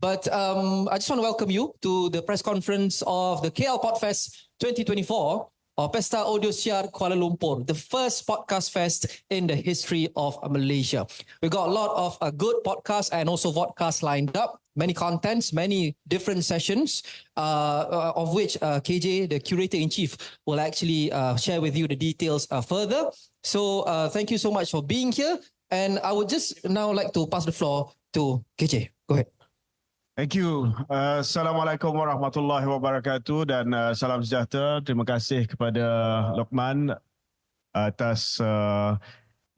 But I just want to welcome you to the press conference of the KL PodFest 2024, or Pesta Audio Siar Kuala Lumpur, the first podcast fest in the history of Malaysia. We got a lot of good podcasts and also vodcasts lined up. Many contents, many different sessions, of which KJ, the curator-in-chief, will actually share with you the details further. So thank you so much for being here. And I would just now like to pass the floor to KJ. Go ahead. Thank you. Assalamualaikum warahmatullahi wabarakatuh dan salam sejahtera. Terima kasih kepada Lokman atas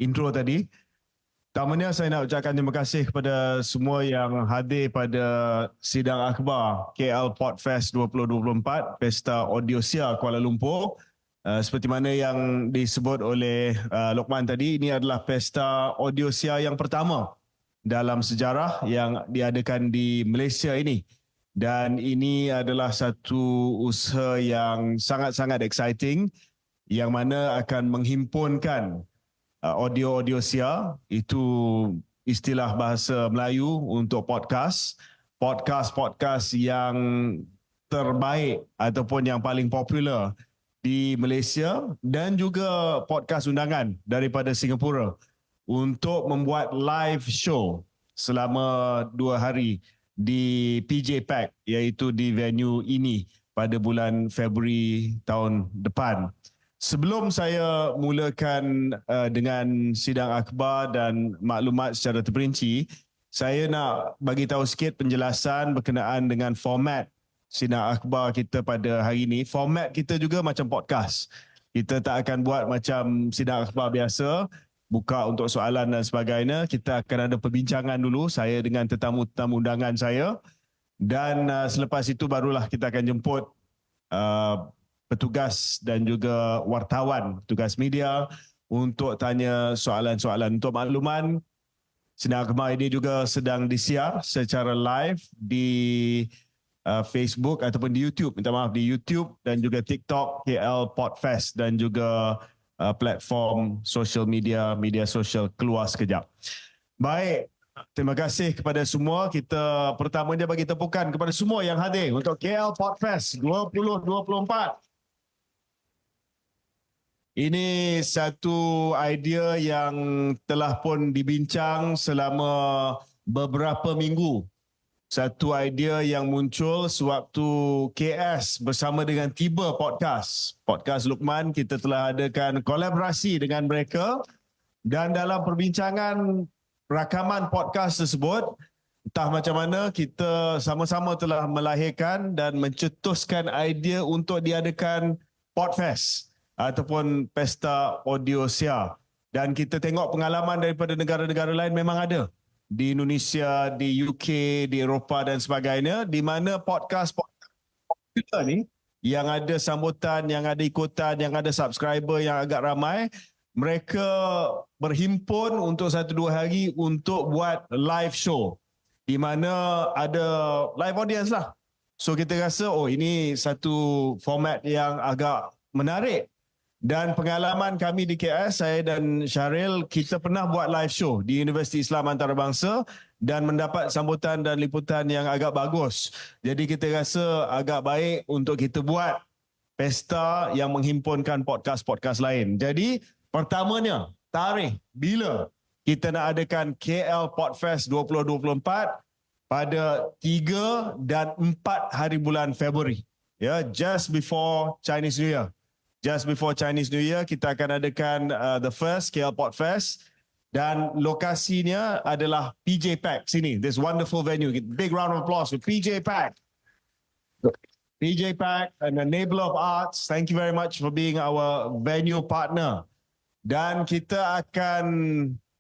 intro tadi. Pertamanya saya nak ucapkan terima kasih kepada semua yang hadir pada sidang akhbar KL PodFest 2024 Pesta Audio Siar Kuala Lumpur. Seperti mana yang disebut oleh Lokman tadi, ini adalah pesta audio siar yang pertama dalam sejarah yang diadakan di Malaysia ini. Dan ini adalah satu usaha yang sangat-sangat exciting yang mana akan menghimpunkan audio-audio siar, itu istilah bahasa Melayu untuk podcast. Podcast-podcast yang terbaik ataupun yang paling popular di Malaysia dan juga podcast undangan daripada Singapura untuk membuat live show selama 2 hari di PJ Pack, iaitu di venue ini pada bulan Februari tahun depan. Sebelum saya mulakan dengan sidang akhbar dan maklumat secara terperinci, saya nak bagi tahu sikit penjelasan berkenaan dengan format sidang akhbar kita pada hari ini. Format kita juga macam podcast. Kita tak akan buat macam sidang akhbar biasa, buka untuk soalan dan sebagainya. Kita akan ada perbincangan dulu, saya dengan tetamu-tetamu undangan saya. Dan selepas itu barulah kita akan jemput petugas dan juga wartawan, petugas media untuk tanya soalan-soalan. Untuk makluman, sidang akhbar ini juga sedang disiar secara live di Facebook ataupun di YouTube. Minta maaf, di YouTube dan juga TikTok KL PodFest dan juga platform social media sosial Keluar Sekejap. Baik, terima kasih kepada semua. Kita pertamanya bagi tepukan kepada semua yang hadir untuk KL PodFest 2024. Ini satu idea yang telah pun dibincang selama beberapa minggu. Satu idea yang muncul sewaktu KS bersama dengan Tiba Podcast. Podcast Luqman, kita telah adakan kolaborasi dengan mereka. Dan dalam perbincangan rakaman podcast tersebut, entah macam mana kita sama-sama telah melahirkan dan mencetuskan idea untuk diadakan PodFest ataupun Pesta Audio Siar. Dan kita tengok pengalaman daripada negara-negara lain memang ada. Di Indonesia, di UK, di Eropah dan sebagainya, di mana podcast kita ni yang ada sambutan, yang ada ikutan, yang ada subscriber yang agak ramai, mereka berhimpun untuk 1-2 hari untuk buat live show di mana ada live audience lah. So kita rasa ini satu format yang agak menarik. Dan pengalaman kami di KS, saya dan Syaril, kita pernah buat live show di Universiti Islam Antarabangsa dan mendapat sambutan dan liputan yang agak bagus. Jadi kita rasa agak baik untuk kita buat pesta yang menghimpunkan podcast-podcast lain. Jadi pertamanya, tarikh bila kita nak adakan KL PodFest 2024 pada 3 dan 4 hari bulan Februari. Ya, just before Chinese New Year. Just before Chinese New Year, kita akan adakan the first KL PodFest dan lokasinya adalah PJ Pack sini. This wonderful venue. Big round of applause for PJ Pack. PJ Pack, an enabler of arts. Thank you very much for being our venue partner. Dan kita akan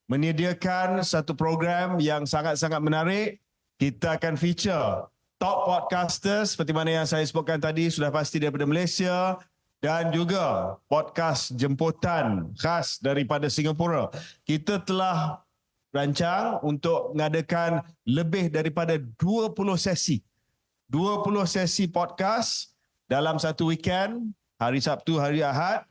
menyediakan satu program yang sangat-sangat menarik. Kita akan feature top podcasters seperti mana yang saya sebutkan tadi, sudah pasti daripada Malaysia. Dan juga podcast jemputan khas daripada Singapura. Kita telah rancang untuk mengadakan lebih daripada 20 sesi. 20 sesi podcast dalam satu weekend, hari Sabtu, hari Ahad.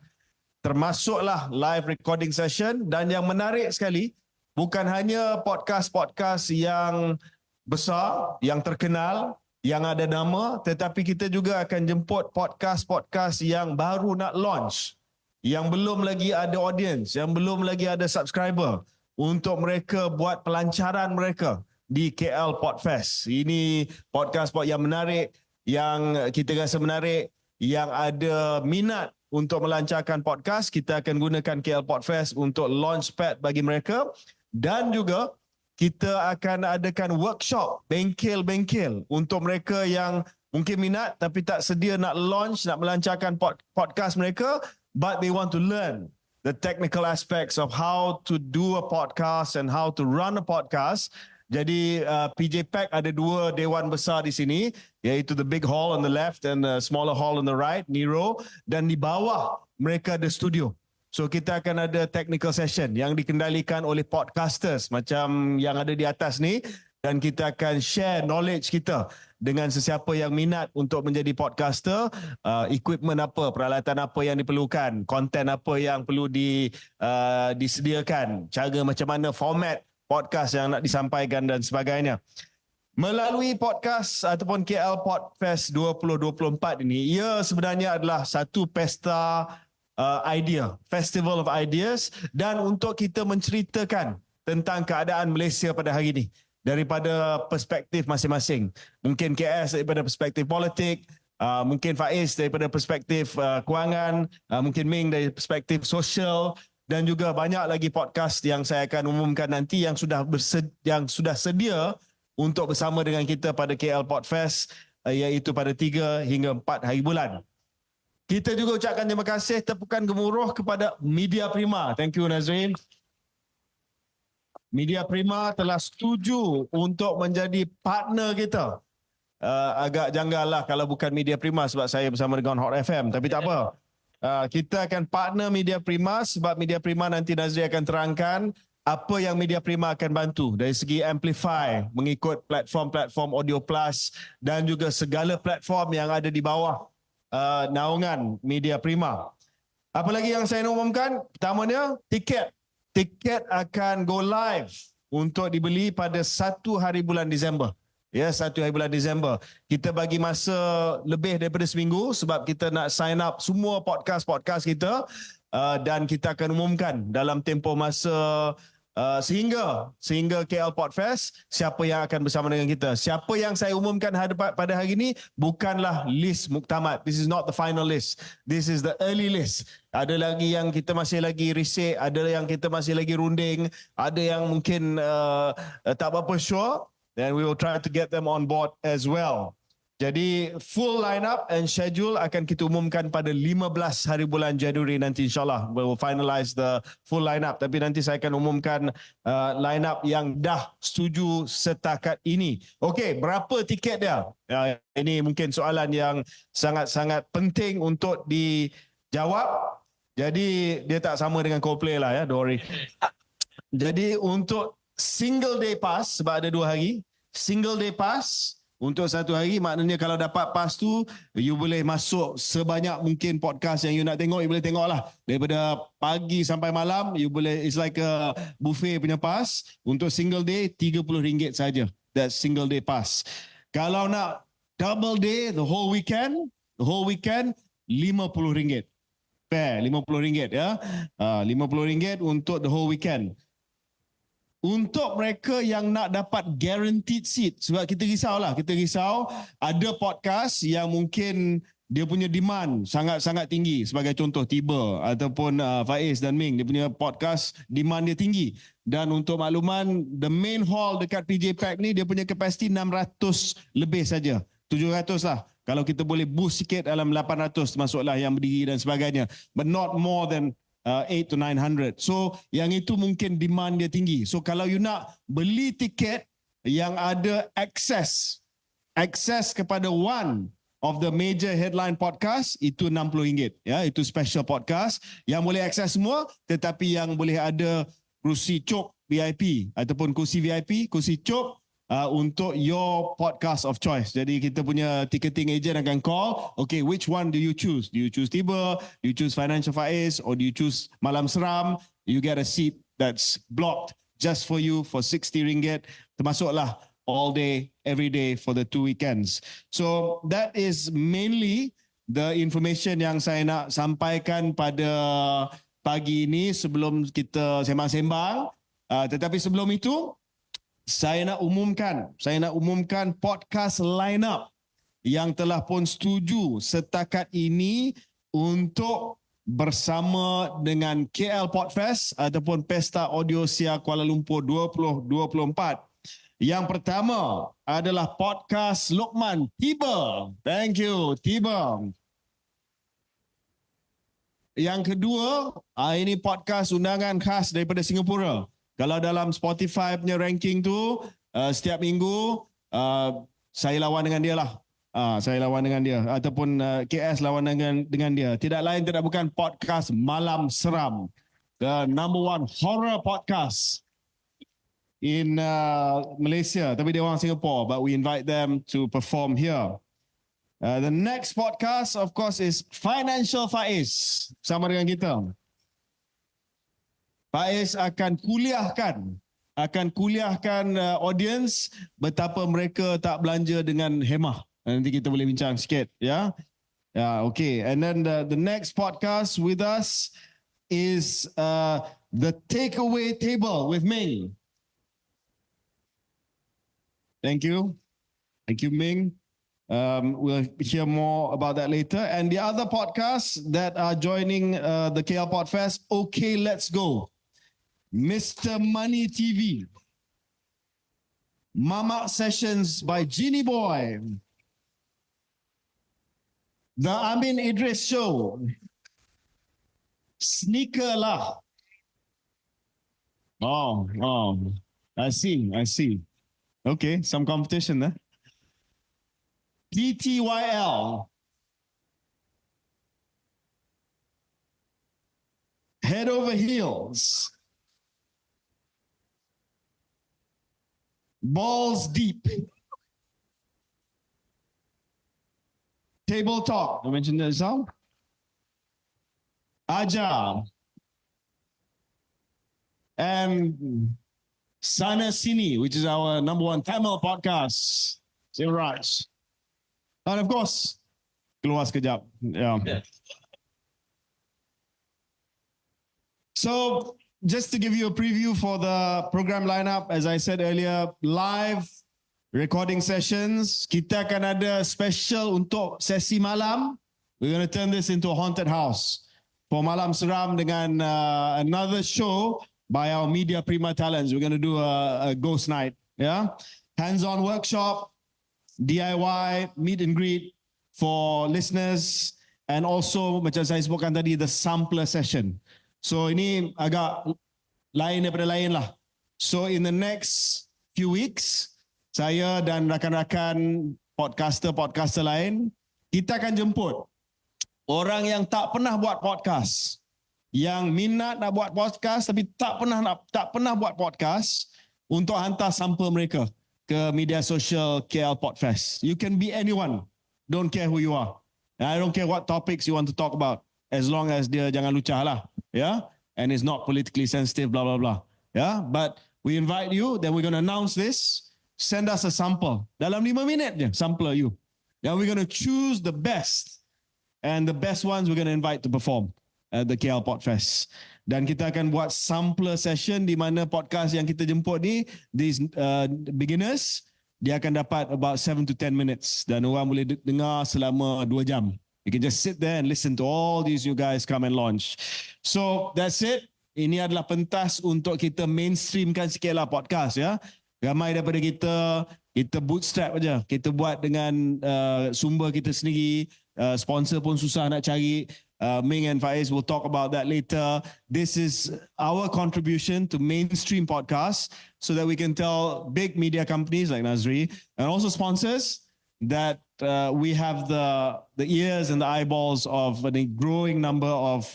Termasuklah live recording session. Dan yang menarik sekali, bukan hanya podcast-podcast yang besar, yang terkenal, yang ada nama, tetapi kita juga akan jemput podcast-podcast yang baru nak launch, yang belum lagi ada audience, yang belum lagi ada subscriber, untuk mereka buat pelancaran mereka di KL PodFest. Ini podcast yang menarik, yang kita rasa menarik, yang ada minat untuk melancarkan podcast. Kita akan gunakan KL PodFest untuk launchpad bagi mereka, dan juga kita akan adakan workshop bengkel-bengkel untuk mereka yang mungkin minat tapi tak sedia nak launch, nak melancarkan podcast mereka, but they want to learn the technical aspects of how to do a podcast and how to run a podcast. Jadi PJ Pack ada dua dewan besar di sini, iaitu the big hall on the left and the smaller hall on the right, Nero, dan di bawah mereka ada studio. So kita akan ada technical session yang dikendalikan oleh podcasters macam yang ada di atas ni, dan kita akan share knowledge kita dengan sesiapa yang minat untuk menjadi podcaster. Equipment apa, peralatan apa yang diperlukan, konten apa yang perlu disediakan, cara macam mana format podcast yang nak disampaikan dan sebagainya. Melalui podcast ataupun KL PodFest 2024 ini, ia sebenarnya adalah satu pesta idea, festival of ideas, dan untuk kita menceritakan tentang keadaan Malaysia pada hari ini daripada perspektif masing-masing. Mungkin KS daripada perspektif politik, mungkin Faiz daripada perspektif kewangan, mungkin Ming dari perspektif sosial, dan juga banyak lagi podcast yang saya akan umumkan nanti yang sudah sedia untuk bersama dengan kita pada KL PodFest, iaitu pada 3 hingga 4 hari bulan. Kita juga ucapkan terima kasih, tepukan gemuruh kepada Media Prima. Thank you, Nazrin. Media Prima telah setuju untuk menjadi partner kita. Agak janggal lah kalau bukan Media Prima sebab saya bersama dengan Hot FM. Tapi tak apa. Kita akan partner Media Prima sebab Media Prima nanti Nazri akan terangkan apa yang Media Prima akan bantu dari segi amplify mengikut platform-platform Audio Plus dan juga segala platform yang ada di bawah naungan Media Prima. Apa lagi yang saya nak umumkan? Pertamanya, tiket. Tiket akan go live untuk dibeli pada 1 hari bulan Disember. Ya, 1 hari bulan Disember. Kita bagi masa lebih daripada seminggu sebab kita nak sign up semua podcast-podcast kita, dan kita akan umumkan dalam tempoh masa sehingga KL PodFest siapa yang akan bersama dengan kita. Siapa yang saya umumkan pada hari ini bukanlah list muktamad. This is not the final list. This is the early list. Ada lagi yang kita masih lagi research, ada yang kita masih lagi runding, ada yang mungkin tak berapa sure, then we will try to get them on board as well. Jadi full lineup and schedule akan kita umumkan pada 15 hari bulan Januari nanti, insyaAllah. We will finalize the full lineup. Tapi nanti saya akan umumkan lineup yang dah setuju setakat ini. Okey, berapa tiket dia? Ini mungkin soalan yang sangat-sangat penting untuk dijawab. Jadi dia tak sama dengan Coldplay lah, ya, don't worry. Jadi untuk single day pass, sebab ada 2 hari, single day pass untuk 1 hari, maknanya kalau dapat pass tu, you boleh masuk sebanyak mungkin podcast yang you nak tengok, you boleh tengok lah. Daripada pagi sampai malam, you boleh, it's like a buffet punya pass. Untuk single day, RM30 saja. That's single day pass. Kalau nak double day, the whole weekend, RM50. Fair, RM50 ya. RM50 untuk the whole weekend. Untuk mereka yang nak dapat guaranteed seat, sebab kita risau ada podcast yang mungkin dia punya demand sangat-sangat tinggi. Sebagai contoh Tiba ataupun Faiz dan Ming, dia punya podcast demand dia tinggi. Dan untuk makluman, the main hall dekat PJ Pack ni dia punya kapasiti 600 lebih saja. 700 lah. Kalau kita boleh boost sikit dalam 800 masuklah yang berdiri dan sebagainya. But not more than 8 to 900. So yang itu mungkin demand dia tinggi. So kalau you nak beli tiket yang ada access kepada one of the major headline podcast, itu RM60. Ya, itu special podcast yang boleh access semua, tetapi yang boleh ada kursi cop VIP ataupun kursi VIP, kursi cop untuk your podcast of choice. Jadi kita punya ticketing agent akan call, okay, which one do you choose? Do you choose Tiba? Do you choose Financial Faiz? Or do you choose Malam Seram? You get a seat that's blocked just for you for RM60. Termasuklah all day, every day for the 2 weekends. So that is mainly the information yang saya nak sampaikan pada pagi ini sebelum kita sembang-sembang. Tetapi sebelum itu, saya nak umumkan podcast line-up yang telah pun setuju setakat ini untuk bersama dengan KL PodFest ataupun Pesta Audio Siar Kuala Lumpur 2024. Yang pertama adalah podcast Lokman Tiba. Thank you, Tiba. Yang kedua, ini podcast undangan khas daripada Singapura. Kalau dalam Spotify punya ranking tu, setiap minggu saya lawan dengan dia lah. Saya lawan dengan dia. Ataupun KS lawan dengan dia. Tidak lain tidak bukan podcast Malam Seram. The number one horror podcast in Malaysia. Tapi dia orang Singapore. But we invite them to perform here. The next podcast of course is Financial Faiz. Sama dengan kita. Faiz akan kuliahkan audience betapa mereka tak belanja dengan hemah. Nanti kita boleh bincang sikit, ya. Okay. And then the next podcast with us is the Takeaway Table with Ming. Thank you, Ming. We'll hear more about that later. And the other podcasts that are joining the KL PodFest, Okay, Let's Go. Mr. Money TV, Mama Sessions by Genie Boy, The Amin Idris Show, Sneaker Lah. Oh, I see. Okay, some competition there. TTYL, Head Over Heels, Balls Deep, Table Talk, I mentioned that song, Aja, and Sana Sini, which is our number one Tamil podcast, Sivraj. And of course, Keluar Sekejap. Yeah. So, just to give you a preview for the program lineup, as I said earlier, live recording sessions. Kita akan ada special untuk sesi malam. We're going to turn this into a haunted house for Malam Seram dengan another show by our Media Prima talents. We're going to do a ghost night. Yeah, hands-on workshop, DIY, meet and greet for listeners, and also macam saya sebutkan tadi, the sampler session. So ini agak lain daripada lain lah. So in the next few weeks, saya dan rakan-rakan podcaster lain, kita akan jemput orang yang tak pernah buat podcast, yang minat nak buat podcast tapi tak pernah buat podcast, untuk hantar sampel mereka ke media sosial KL PodFest. You can be anyone. Don't care who you are. I don't care what topics you want to talk about, as long as dia jangan lucah lah. Yeah, and it's not politically sensitive, blah blah blah. Yeah, but we invite you. Then we're going to announce this. Send us a sample. Dalam 5 minit je, sampler you. Yeah, we're going to choose the best, and the best ones we're going to invite to perform at the KL PodFest. Dan kita akan buat sampler session di mana podcast yang kita jemput ni, these beginners, dia akan dapat about 7 to 10 minutes, dan orang boleh dengar selama 2 jam. You can just sit there and listen to all these new guys come and launch. So that's it. Ini adalah pentas untuk kita mainstreamkan sikitlah podcast, ya. Ramai daripada kita bootstrap aja. Kita buat dengan sumber kita sendiri. Sponsor pun susah nak cari. Ming and Faiz will talk about that later. This is our contribution to mainstream podcasts so that we can tell big media companies like Nazri and also sponsors that we have the ears and the eyeballs of a growing number of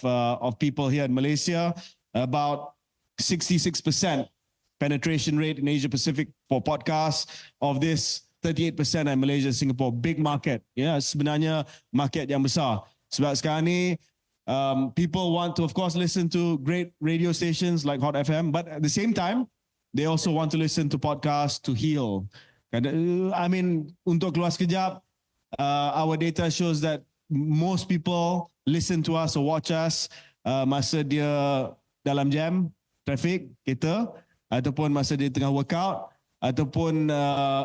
people here in Malaysia. About 66% penetration rate in Asia Pacific for podcasts. Of this, 38% in Malaysia, Singapore. Big market. Yeah, sebenarnya market yang besar. Sebab sekarang ni, people want to, of course, listen to great radio stations like Hot FM, but at the same time, they also want to listen to podcasts to heal. I mean, untuk Keluar Sekejap, our data shows that most people listen to us or watch us masa dia dalam jam, traffic, kereta, ataupun masa dia tengah workout, ataupun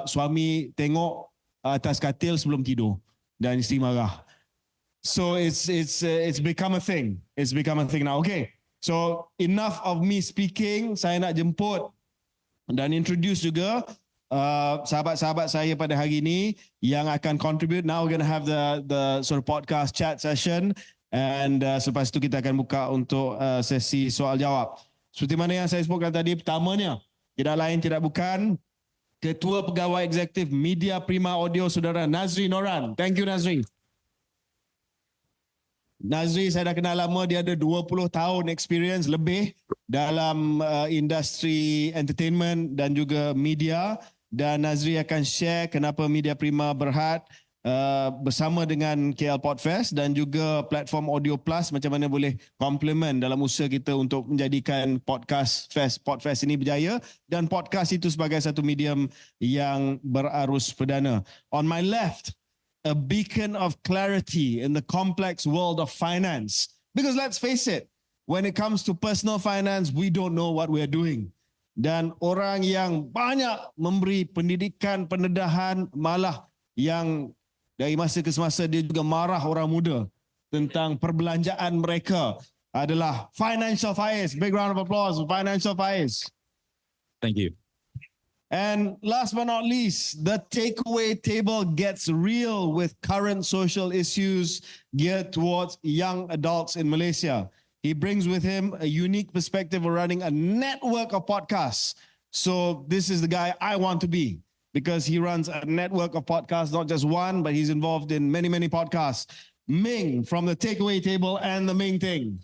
suami tengok atas katil sebelum tidur dan isteri marah. So it's become a thing. It's become a thing now. Okay, so enough of me speaking. Saya nak jemput dan introduce juga sahabat-sahabat saya pada hari ini yang akan contribute. Now we're going to have the sort of podcast chat session, and selepas itu kita akan buka untuk sesi soal jawab. Seperti mana yang saya sebutkan tadi, pertamanya tidak lain tidak bukan Ketua Pegawai Eksekutif Media Prima Audio Saudara Nazri Noran. Thank you, Nazri. Nazri saya dah kenal lama, dia ada 20 tahun experience lebih dalam industri entertainment dan juga media, dan Nazri akan share kenapa Media Prima berhad bersama dengan KL PodFest dan juga platform Audio Plus macam mana boleh complement dalam usaha kita untuk menjadikan PodFest ini berjaya, dan podcast itu sebagai satu medium yang berarus perdana. On my left, a beacon of clarity in the complex world of finance. Because let's face it, when it comes to personal finance, we don't know what we're doing. Dan orang yang banyak memberi pendidikan, pendedahan, malah yang dari masa ke semasa dia juga marah orang muda tentang perbelanjaan mereka adalah Financial Faiz. Big round of applause for Financial Faiz. Thank you. And last but not least, the takeaway table gets real with current social issues geared towards young adults in Malaysia. He brings with him a unique perspective of running a network of podcasts. So this is the guy I want to be, because he runs a network of podcasts, not just one, but he's involved in many, many podcasts. Ming from the takeaway table and the Ming thing.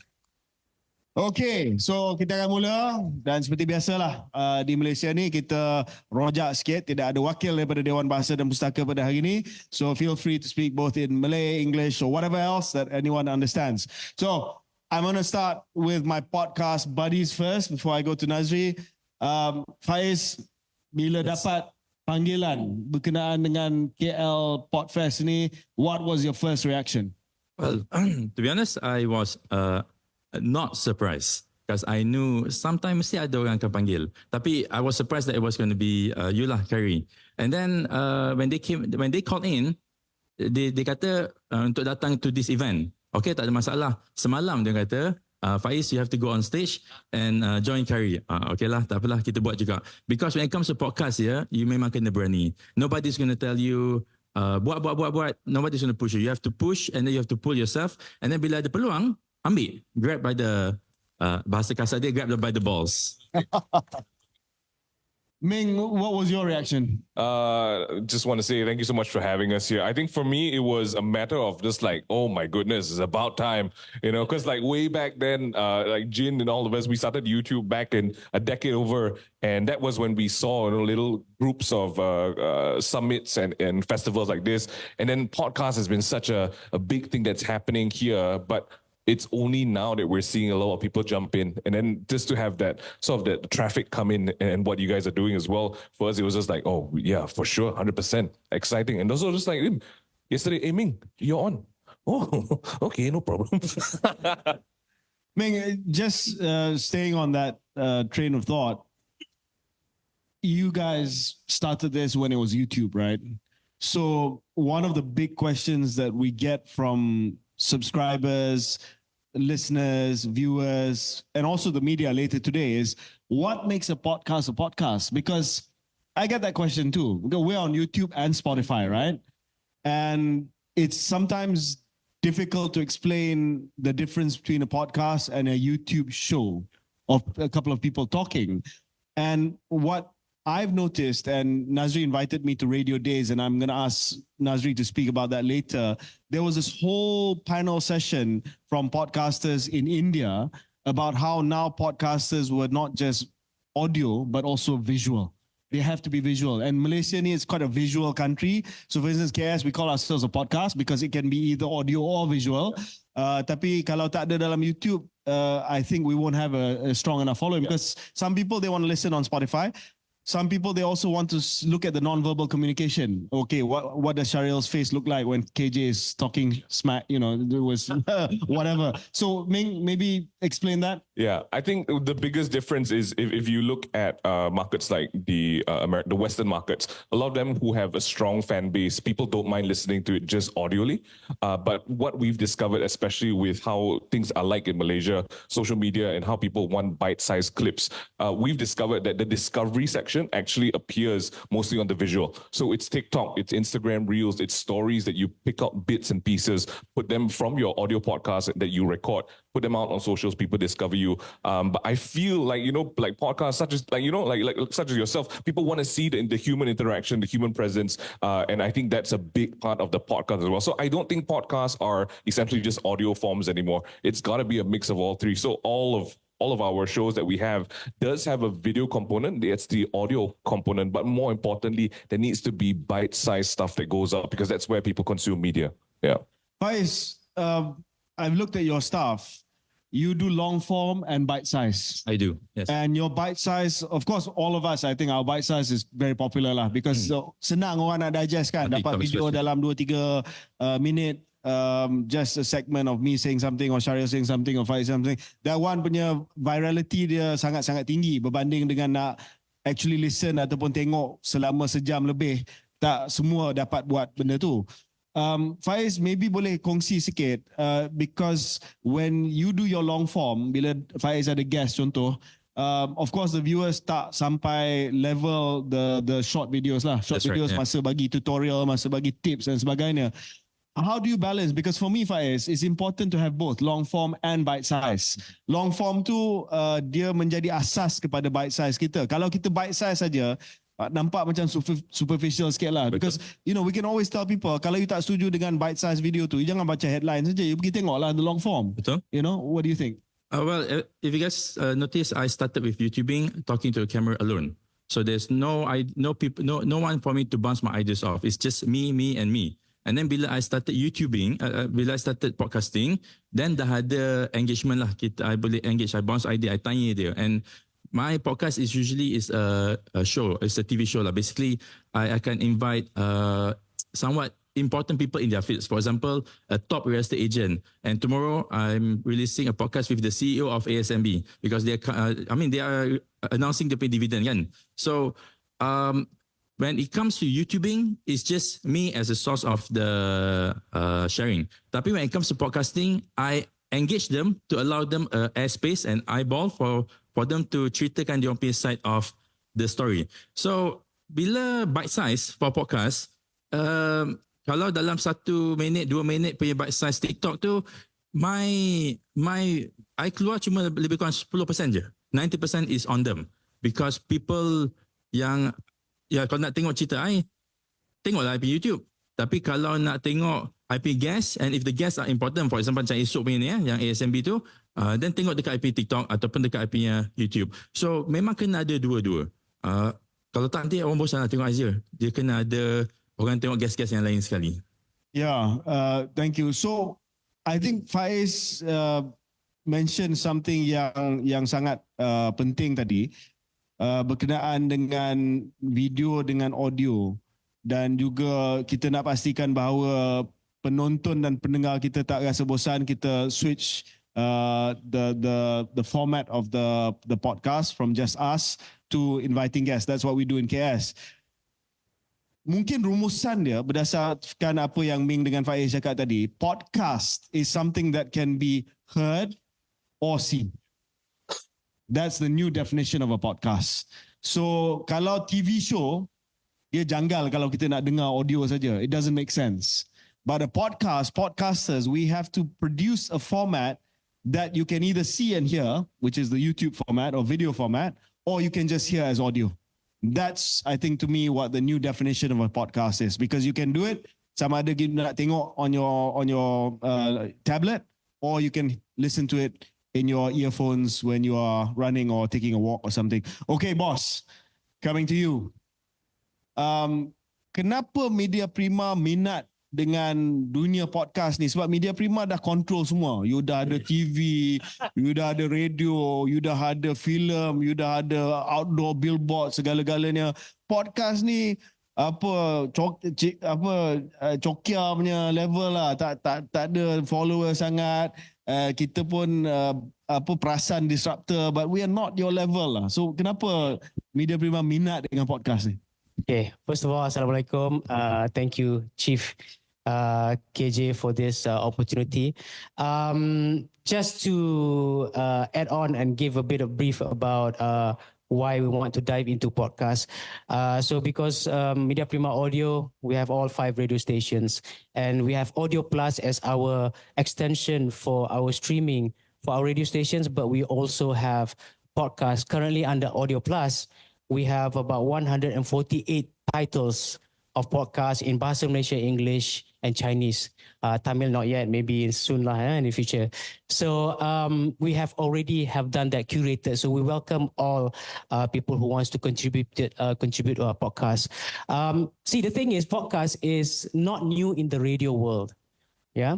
Okay, so kita akan mula, dan seperti biasalah di Malaysia ni kita rojak sikit, tidak ada wakil daripada Dewan Bahasa dan Pustaka pada hari ini. So feel free to speak both in Malay, English or whatever else that anyone understands. So I'm going to start with my podcast buddies first before I go to Nazri. Faiz, bila dapat panggilan berkenaan dengan KL PodFest ni, what was your first reaction? Well, to be honest, I was not surprised because I knew sometime mesti ada orang akan panggil. Tapi I was surprised that it was going to be you lah, Khairy. And then when they called in, they kata untuk datang to this event. Okay, tak ada masalah. Semalam dia kata, Faiz, you have to go on stage and join Khairy. Okay lah, tak apalah, kita buat juga. Because when it comes to podcast, you memang kena berani. Nobody's going to tell you, buat. Nobody's going to push you. You have to push and then you have to pull yourself. And then bila ada peluang, ambil. Grab by the, bahasa kasar dia, grab by the balls. Ming, what was your reaction? Just want to say thank you so much for having us here. I think for me, it was a matter of just like, oh my goodness, it's about time, because like way back then, like Jin and all of us, we started YouTube back in a decade over. And that was when we saw little groups of summits and festivals like this. And then podcast has been such a big thing that's happening here. But it's only now that we're seeing a lot of people jump in, and then just to have that sort of that traffic come in and what you guys are doing as well. For us, it was just like, oh yeah, for sure, 100% exciting. And also just like yesterday, hey Ming, you're on. Oh, okay, no problem. Ming, just staying on that train of thought, you guys started this when it was YouTube, right? So one of the big questions that we get from subscribers, listeners, viewers, and also the media later today is, what makes a podcast? Because I get that question too. We're on YouTube and Spotify, right? And it's sometimes difficult to explain the difference between a podcast and a YouTube show of a couple of people talking. And what I've noticed, and Nazri invited me to Radio Days, and I'm going to ask Nazri to speak about that later. There was this whole panel session from podcasters in India about how now podcasters were not just audio, but also visual. They have to be visual. And Malaysia is quite a visual country. So for instance, KS, we call ourselves a podcast because it can be either audio or visual. Tapi kalau tak ada dalam YouTube, I think we won't have a strong enough following, because some people, they want to listen on Spotify. some people, they also want to look at the non-verbal communication. Okay, what does Shariel's face look like when KJ is talking smack? You know, there was whatever. So maybe explain that. Yeah, I think the biggest difference is if you look at markets like the Western markets, a lot of them who have a strong fan base, people don't mind listening to it just audioly. But what we've discovered, especially with how things are like in Malaysia, social media and how people want bite-sized clips, we've discovered that the discovery section actually appears mostly on the visual. So it's TikTok, it's Instagram Reels, it's stories that you pick up bits and pieces, put them from your audio podcast that you record, put them out on socials, people discover you. But I feel like, like podcasts such as such as yourself, people want to see the human interaction, the human presence. And I think that's a big part of the podcast as well. So I don't think podcasts are essentially just audio forms anymore. It's got to be a mix of all three. So all of our shows that we have does have a video component. It's the audio component, but more importantly, there needs to be bite-sized stuff that goes up because that's where people consume media. Yeah. Faiz, I've looked at your stuff. You do long form and bite size. I do, yes. And your bite size, of course, all of us, I think our bite size is very popular lah because senang orang nak digest kan. Dapat video dalam 2-3 minit. Just a segment of me saying something or Shariel saying something or Faiz something. That one punya virality dia sangat-sangat tinggi berbanding dengan nak actually listen ataupun tengok selama sejam lebih. Tak semua dapat buat benda tu. Faiz, maybe boleh kongsi sikit because when you do your long form, bila Faiz ada guest contoh, of course the viewers tak sampai level the short videos lah. Short That's videos right, yeah. masa bagi tutorial, masa bagi tips dan sebagainya. How do you balance? Because for me, Faiz, it's important to have both long form and bite size. Long form tu dia menjadi asas kepada bite size kita. Kalau kita bite size saja, nampak macam superficial sikit lah. Because we can always tell people, kalau you tak setuju dengan bite size video tu, you jangan baca headline saja, you pergi tengok lah the long form. Betul. What do you think? Well, if you guys notice, I started with YouTubing, talking to a camera alone. So there's no one for me to bounce my ideas off. It's just me, and me. And then bila I started YouTubing, bila I started podcasting, then dah ada engagement lah. I boleh engage, I bounce idea, I tanya dia. And my podcast is usually a show, it's a TV show lah. Basically, I can invite somewhat important people in their fields. For example, a top real estate agent. And tomorrow, I'm releasing a podcast with the CEO of ASMB because they are announcing the pay dividend kan. So, when it comes to YouTubing, it's just me as a source of the sharing. Tapi when it comes to podcasting, I engage them to allow them airspace and eyeball for them to ceritakan their own side of the story. So, bila bite size for podcast, kalau dalam 1 minit, 2 minit punya bite size TikTok tu, I keluar cuma lebih kurang 10% je. 90% is on them. Because people yang kalau nak tengok cerita I, tengoklah IP YouTube. Tapi kalau nak tengok IP guest, and if the guests are important, for example macam esok punya ni yang ASMB tu, then tengok dekat IP TikTok ataupun dekat IP YouTube. So memang kena ada dua-dua. Kalau tak nanti orang bosan nak tengok aja. Dia kena ada orang tengok guest-guest yang lain sekali. Yeah, thank you. So I think Faiz mentioned something yang sangat penting tadi. Berkenaan dengan video dengan audio dan juga kita nak pastikan bahawa penonton dan pendengar kita tak rasa bosan, kita switch the format of the podcast from just us to inviting guests. That's what we do in KS. Mungkin rumusan dia berdasarkan apa yang Ming dengan Faiz cakap tadi, podcast is something that can be heard or seen. That's the new definition of a podcast. So kalau TV show, dia janggal kalau kita nak dengar audio saja. It doesn't make sense. But a podcasters, we have to produce a format that you can either see and hear, which is the YouTube format or video format, or you can just hear as audio. That's, I think, to me, what the new definition of a podcast is. Because you can do it, sama ada kita nak tengok on your tablet, or you can listen to it in your earphones when you are running or taking a walk or something. Okay, boss, coming to you. Kenapa Media Prima minat dengan dunia podcast ni? Sebab Media Prima dah control semua. You dah ada TV, you dah ada radio, you dah ada filem, you dah ada outdoor billboard, segala-galanya. Podcast ni cokia punya level lah, tak ada follower sangat. Kita pun perasan disruptor, but we are not your level lah. So kenapa Media Prima minat dengan podcast ni? Okay, first of all, Assalamualaikum. Thank you, Chief KJ, for this opportunity. Just to add on and give a bit of brief about why we want to dive into podcast. So because Media Prima Audio, we have all 5 radio stations, and we have Audio Plus as our extension for our streaming for our radio stations, but we also have podcasts. Currently under Audio Plus, we have about 148 titles of podcasts in Bahasa Malaysia, English, and Chinese. Tamil not yet, maybe soon lah, in the future. So we have already done that, curated. So we welcome all people who wants to contribute to our podcast. See, the thing is, podcast is not new in the radio world. Yeah.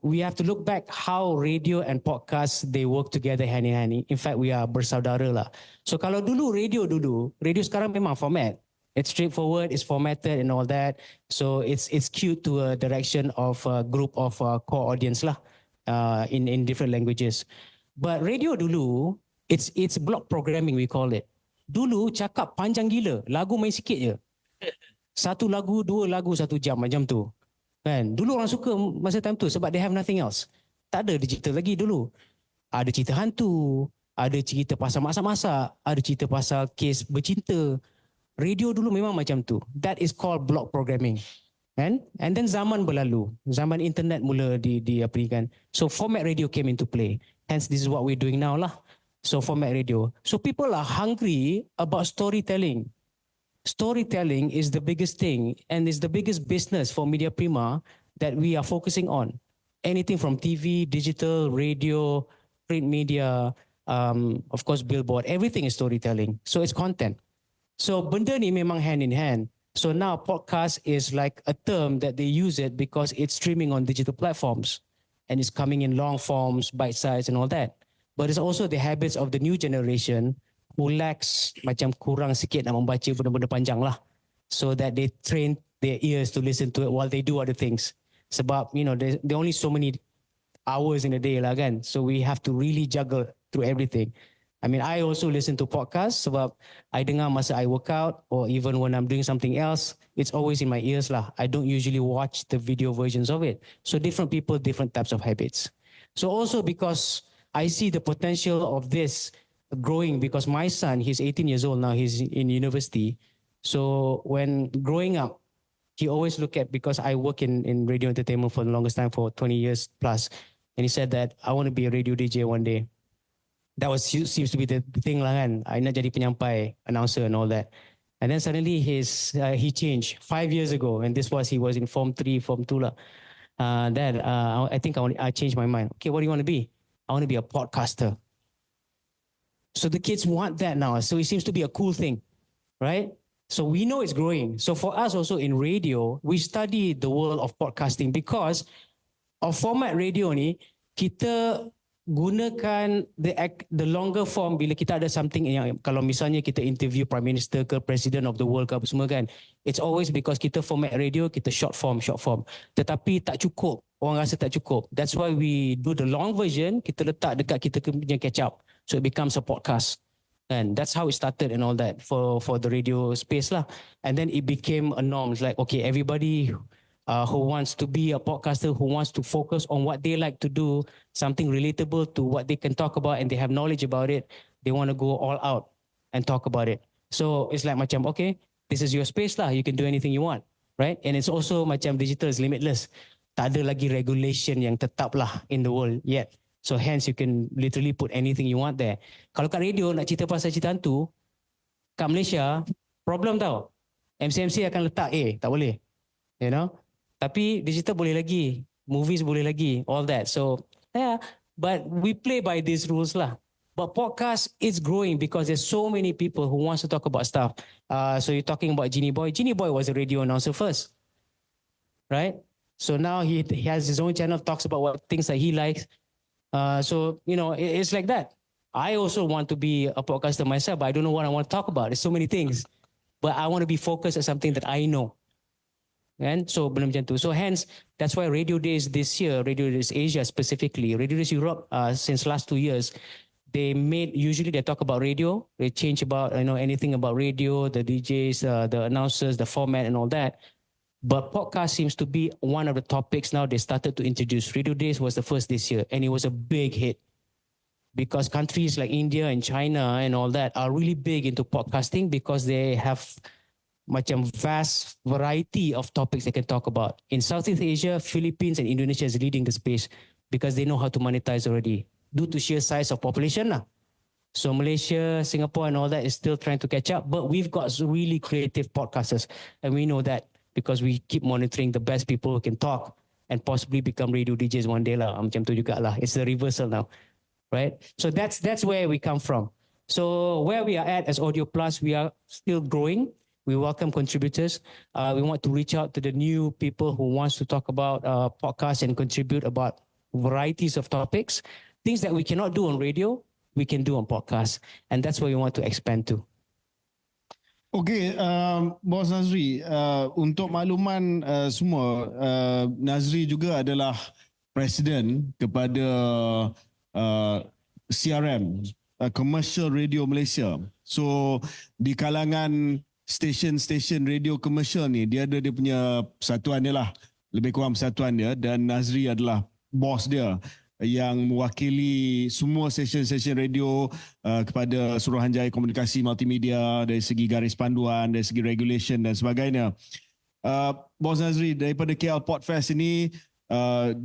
We have to look back how radio and podcast, they work together hand in hand. In fact, we are bersaudara lah. So kalau radio sekarang memang format. It's straightforward, it's formatted and all that. So it's skewed to a direction of a group of core audience lah, in different languages. But radio dulu, it's block programming, we call it. Dulu cakap panjang gila, lagu main sikit je. 1 lagu, 2 lagu, 1 jam macam tu. Kan? Dulu orang suka masa time tu sebab they have nothing else. Tak ada digital lagi dulu. Ada cerita hantu, ada cerita pasal masak-masak, ada cerita pasal kes bercinta. Radio dulu memang macam tu. That is called block programming. And then zaman berlalu. Zaman internet mula diaplikasikan. So format radio came into play. Hence this is what we're doing now lah. So format radio. So people are hungry about storytelling. Storytelling is the biggest thing and is the biggest business for Media Prima that we are focusing on. Anything from TV, digital, radio, print media, of course billboard, everything is storytelling. So it's content. So benda ni memang hand in hand. So now podcast is like a term that they use it because it's streaming on digital platforms and it's coming in long forms, bite size and all that. But it's also the habits of the new generation who lacks macam kurang sikit nak membaca benda-benda panjang lah. So that they train their ears to listen to it while they do other things. Sebab, there are only so many hours in a day lah kan. So we have to really juggle through everything. I mean, I also listen to podcasts sebab I dengar masa I work out or even when I'm doing something else, it's always in my ears lah. I don't usually watch the video versions of it. So different people, different types of habits. So also because I see the potential of this growing because my son, he's 18 years old now, he's in university. So when growing up, he always look at, because I work in radio entertainment for the longest time, for 20 years plus. And he said that I want to be a radio DJ one day. That seems to be the thing lah kan. I nak jadi penyampai, announcer and all that. And then suddenly he changed 5 years ago, and he was in Form 3, Form 2 lah. Dad, I think I changed my mind. Okay, what do you want to be? I want to be a podcaster. So the kids want that now. So it seems to be a cool thing, right? So we know it's growing. So for us also in radio, we study the world of podcasting because of format radio ni, kita gunakan the longer form bila kita ada something yang, kalau misalnya kita interview Prime Minister ke President of the World ke apa semua kan, it's always because kita format radio, kita short form. Tetapi tak cukup, orang rasa tak cukup. That's why we do the long version, kita letak dekat kita punya catch up. So it becomes a podcast. And that's how it started and all that for the radio space lah. And then it became a norm. It's like, okay, everybody who wants to be a podcaster, who wants to focus on what they like to do, something relatable to what they can talk about and they have knowledge about it, they want to go all out and talk about it. So it's like macam, okay, this is your space lah, you can do anything you want, right? And it's also macam digital is limitless. Tak ada lagi regulation yang tetap lah in the world yet. So hence you can literally put anything you want there. Kalau kat radio nak cerita pasal cerita hantu, kat Malaysia, problem tau. MC akan letak tak boleh. You know? Tapi digital boleh lagi, movies boleh lagi, all that. So yeah, but we play by these rules lah. But podcast is growing because there's so many people who wants to talk about stuff. So you're talking about Genie Boy. Genie Boy was a radio announcer first. right? So now he has his own channel, talks about what things that he likes. So, you know, it's like that. I also want to be a podcaster myself, but I don't know what I want to talk about. There's so many things. But I want to be focused on something that I know. And so, benda macam tu. So hence, that's why Radio Days this year, Radio Days Asia specifically, Radio Days Europe, since last 2 years, usually they talk about radio. They change about, you know, anything about radio, the DJs, the announcers, the format and all that. But podcast seems to be one of the topics now they started to introduce. Radio Days was the first this year, and it was a big hit because countries like India and China and all that are really big into podcasting because they have macam vast variety of topics they can talk about. In Southeast Asia, Philippines and Indonesia is leading the space because they know how to monetize already due to sheer size of population lah. So Malaysia, Singapore and all that is still trying to catch up, but we've got really creative podcasters and we know that because we keep monitoring the best people who can talk and possibly become radio DJs one day lah. Macam tu juga lah. It's the reversal now, right? So that's where we come from. So where we are at as Audio Plus, we are still growing. We welcome contributors. We want to reach out to the new people who wants to talk about podcasts and contribute about varieties of topics. Things that we cannot do on radio, we can do on podcasts. And that's where we want to expand to. Okey, Bos Nazri, untuk makluman semua, Nazri juga adalah Presiden kepada CRM, Commercial Radio Malaysia. So di kalangan stesen-stesen radio komersial ni, dia ada dia punya persatuan dia lah, lebih kurang persatuan dia, dan Nazri adalah bos dia yang mewakili semua stesen-stesen radio kepada Suruhanjaya Komunikasi Multimedia dari segi garis panduan, dari segi regulation dan sebagainya. Bos Nazri, daripada KL PodFest ini,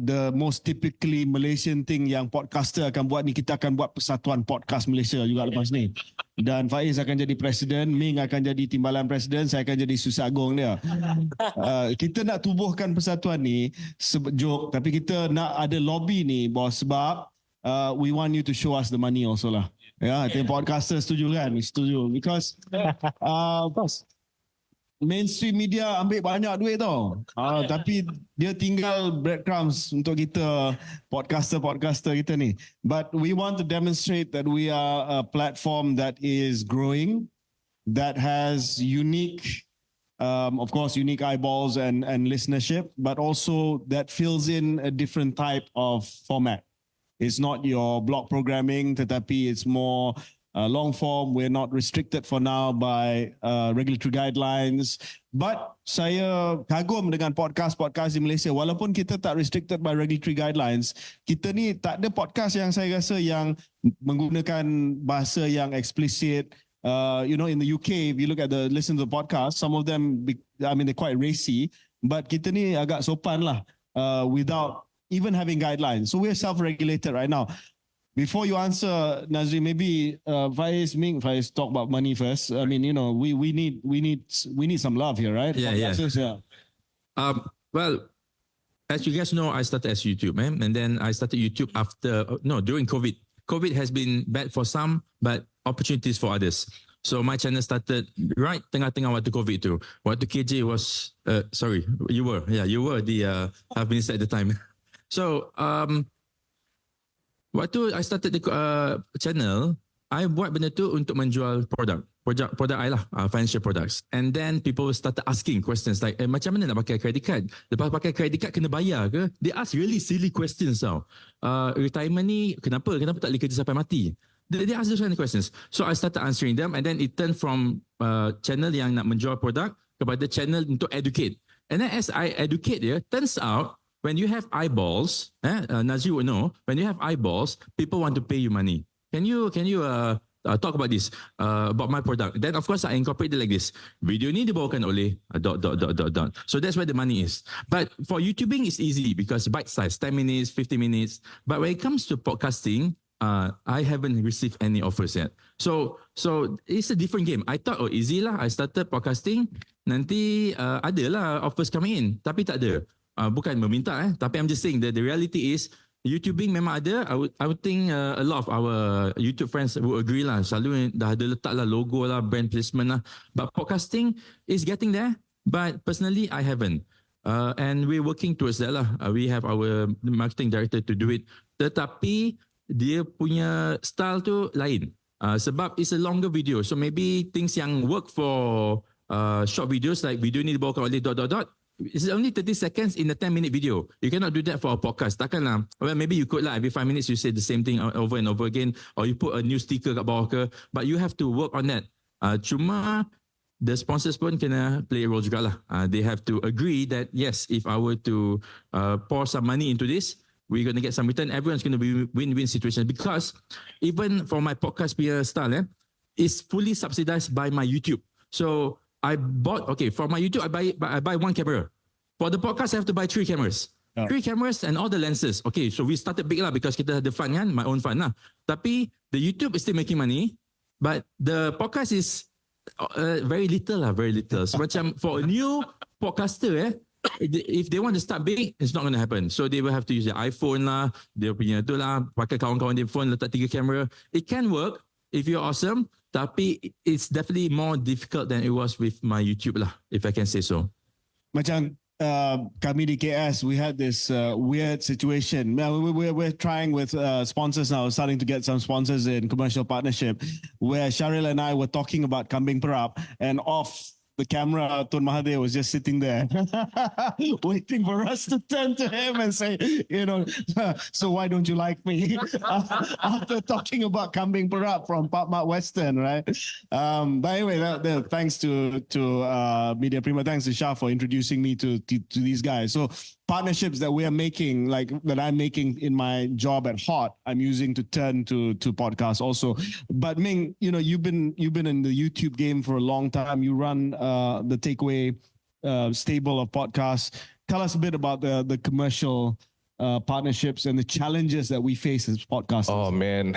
the most typically Malaysian thing yang podcaster akan buat ni, kita akan buat persatuan podcast Malaysia juga lepas ni. Dan Faiz akan jadi presiden, Ming akan jadi timbalan presiden, saya akan jadi susah agung dia. Kita nak tubuhkan persatuan ni, joke, tapi kita nak ada lobby ni, bos, sebab we want you to show us the money also lah. Ya, yeah, podcaster setuju kan? Setuju. Because mainstream media ambil banyak duit tau. Tapi dia tinggal breadcrumbs untuk kita podcaster kita ni. But we want to demonstrate that we are a platform that is growing, that has unique, of course, unique eyeballs and listenership, but also that fills in a different type of format. It's not your blog programming, tetapi it's more long form. We're not restricted for now by regulatory guidelines. But saya kagum dengan podcast di Malaysia. Walaupun kita tak restricted by regulatory guidelines, kita ni tak ada podcast yang saya rasa yang menggunakan bahasa yang explicit. You know, in the UK, if you look at listen to the podcast, some of them, I mean, they're quite racy. But kita ni agak sopan lah, without even having guidelines. So we're self-regulated right now. Before you answer, Nazri, maybe Faiz talk about money first. I mean, you know, we need some love here, right? Yeah. Well, as you guys know, I started as YouTube, man, and then I started YouTube during COVID. COVID has been bad for some, but opportunities for others. So my channel started right tengah-tengah waktu COVID tu. Waktu KJ was, you were the health minister at the time. So waktu I started the channel, I buat benda tu untuk menjual produk I lah, financial products. And then people started asking questions like, macam mana nak pakai credit card? Lepas pakai credit card kena bayar ke? They ask really silly questions tau. Retirement ni kenapa tak boleh kerja sampai mati? They ask those kind of questions. So I started answering them, and then it turned from channel yang nak menjual produk kepada channel untuk educate. And then as I educate dia, turns out when you have eyeballs, Nazri would know, when you have eyeballs, people want to pay you money. Can you talk about this, about my product? Then of course I incorporate it like this. Video ni dibawakan oleh ... So that's where the money is. But for YouTubing it's easy because bite size, 10 minutes, 50 minutes. But when it comes to podcasting, I haven't received any offers yet. So it's a different game. I thought, easy lah. I started podcasting, nanti adalah offers coming in. Tapi tak ada. Bukan meminta tapi I'm just saying that the reality is YouTubing memang ada. I would think a lot of our YouTube friends would agree lah. Selalu dah ada letak lah logo lah, brand placement lah. But podcasting is getting there. But personally, I haven't. And we're working towards that lah. We have our marketing director to do it. Tetapi dia punya style tu lain. Sebab it's a longer video. So maybe things yang work for short videos like video ni dibawakan oleh ... It's only 30 seconds in a 10-minute video. You cannot do that for a podcast. Takkan lah. Well, maybe you could lah. Every 5 minutes you say the same thing over and over again. Or you put a new sticker kat bawah ke. But you have to work on that. Cuma the sponsors pun kena play a role jugalah. They have to agree that yes, if I were to pour some money into this, we're going to get some return. Everyone's going to be win-win situation. Because even for my podcast punya style, it's fully subsidized by my YouTube. So I bought, for my YouTube, I buy one camera. For the podcast, I have to buy 3 cameras. 3 cameras and all the lenses. Okay, so we started big lah because kita ada fund kan, my own fund lah. Tapi the YouTube is still making money, but the podcast is very little lah, very little. So macam for a new podcaster, if they want to start big, it's not going to happen. So they will have to use their iPhone lah, dia punya tu lah, pakai kawan-kawan dia phone, letak 3 kamera. It can work if you're awesome. Tapi it's definitely more difficult than it was with my YouTube lah, if I can say so. Macam kami di KS, we had this weird situation. We're trying with sponsors now, starting to get some sponsors in commercial partnership, where Sharil and I were talking about Kambing Perap, and off the camera, Tun Mahathir was just sitting there waiting for us to turn to him and say, so why don't you like me? After talking about Kambing Perap from Pak Western, right? But anyway, thanks to Media Prima, thanks to Shah for introducing me to these guys. So partnerships that we are making, like that I'm making in my job at Hot, I'm using to turn to podcasts also. But Ming, you've been in the YouTube game for a long time. You run the Takeaway stable of podcasts. Tell us a bit about the commercial partnerships and the challenges that we face as podcasters. Oh man,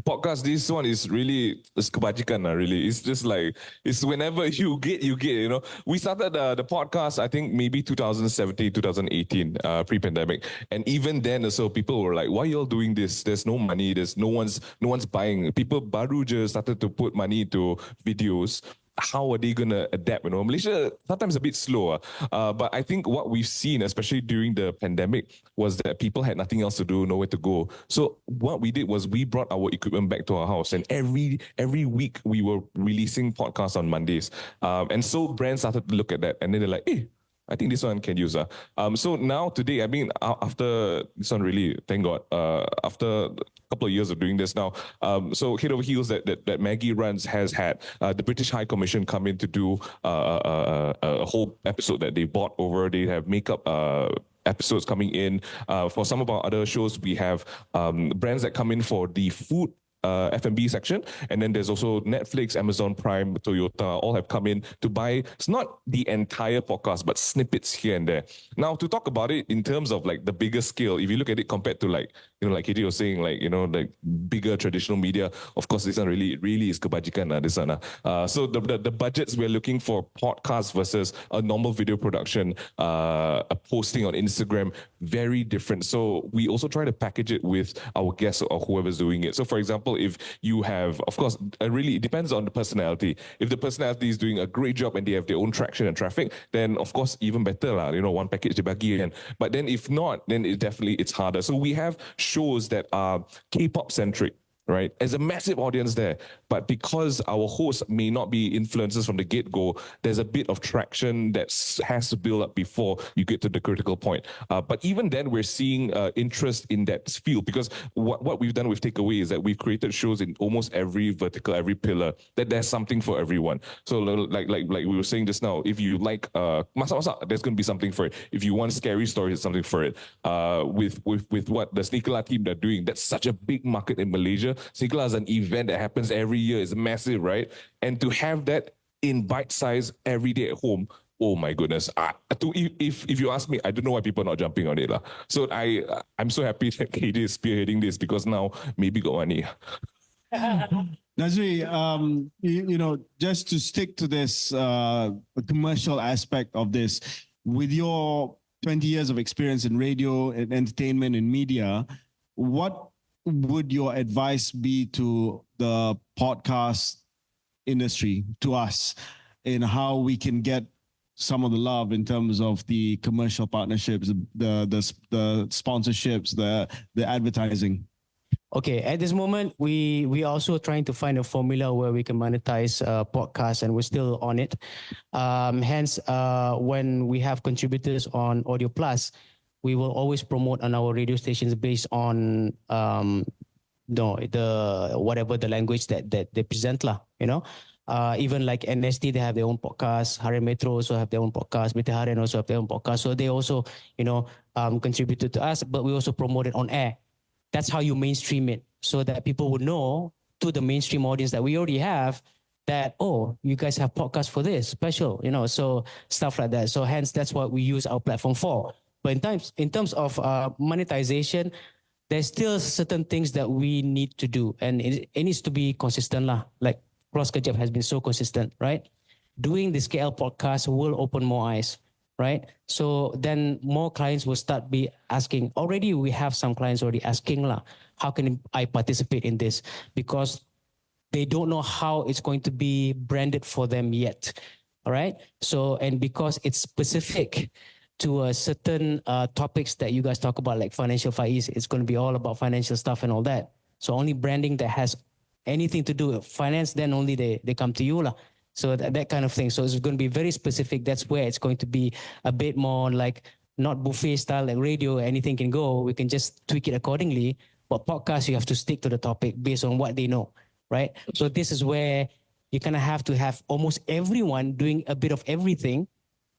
podcast, this one is really, it's kebajikan really. It's just like, it's whenever you get, We started the podcast, I think maybe 2017, 2018, pre-pandemic. And even then, so people were like, why are you all doing this? There's no money, there's no one's buying. People baru je started to put money into videos. How are they going to adapt? Malaysia sometimes a bit slower. But I think what we've seen, especially during the pandemic, was that people had nothing else to do, nowhere to go. So what we did was we brought our equipment back to our house, and every week we were releasing podcasts on Mondays. And so brands started to look at that, and then they're like, hey, I think this one can use. So now today, I mean, after this one really, thank God, after a couple of years of doing this now, so Head Over Heels that Maggie runs has had the British High Commission come in to do a whole episode that they bought over. They have makeup episodes coming in. For some of our other shows, we have brands that come in for the food F&B section, and then there's also Netflix, Amazon Prime, Toyota, all have come in to buy. It's not the entire podcast, but snippets here and there. Now, to talk about it in terms of like the bigger scale, if you look at it compared to like KJ was saying, like bigger traditional media, of course this one really is kebajikan this one. So the budgets we're looking for podcast versus a normal video production, a posting on Instagram, very different. So we also try to package it with our guests or whoever's doing it. So for example, if you have, of course, it depends on the personality. If the personality is doing a great job and they have their own traction and traffic, then of course even better lah. One package dibagi again. But then if not, then it's harder. So we have shows that are K-pop centric. Right? There's a massive audience there, but because our hosts may not be influencers from the get-go, there's a bit of traction that has to build up before you get to the critical point. But even then, we're seeing interest in that field, because what we've done with Takeaway is that we've created shows in almost every vertical, every pillar, that there's something for everyone. So like we were saying just now, if you like masak-masak, there's going to be something for it. If you want scary stories, there's something for it. With what the Sneakerla team are doing, that's such a big market in Malaysia. Sneakerla is an event that happens every year. It's massive, right? And to have that in bite size every day at home, oh my goodness. If you ask me, I don't know why people are not jumping on it. So I'm so happy that KJ is spearheading this, because now maybe got money. Nazri, just to stick to this commercial aspect of this, with your 20 years of experience in radio and entertainment and media, what would your advice be to the podcast industry, to us, in how we can get some of the love in terms of the commercial partnerships, the sponsorships, the advertising? Okay, at this moment, we also trying to find a formula where we can monetize podcasts, and we're still on it. Hence, when we have contributors on Audio Plus, we will always promote on our radio stations based on the whatever the language that they present lah. Even like NST, they have their own podcast. Harian Metro also have their own podcast. BT Harian also have their own podcast. So they also contributed to us, but we also promote it on air. That's how you mainstream it, so that people would know, to the mainstream audience that we already have, that, oh, you guys have podcasts for this special, so stuff like that. So hence, that's what we use our platform for. But in terms of monetization, there's still certain things that we need to do, and it needs to be consistent lah. Like Keluar Sekejap has been so consistent, right? Doing this KL podcast will open more eyes, right? So then more clients will start be asking. Already we have some clients already asking lah, how can I participate in this? Because they don't know how it's going to be branded for them yet. All right. So, and because it's specific to a certain topics that you guys talk about, like financial Faiz, it's going to be all about financial stuff and all that. So only branding that has anything to do with finance, then only they come to you lah. So that kind of thing. So it's going to be very specific. That's where it's going to be a bit more like not buffet style, like radio, anything can go. We can just tweak it accordingly. But podcast, you have to stick to the topic based on what they know, right? So this is where you kind of have to have almost everyone doing a bit of everything.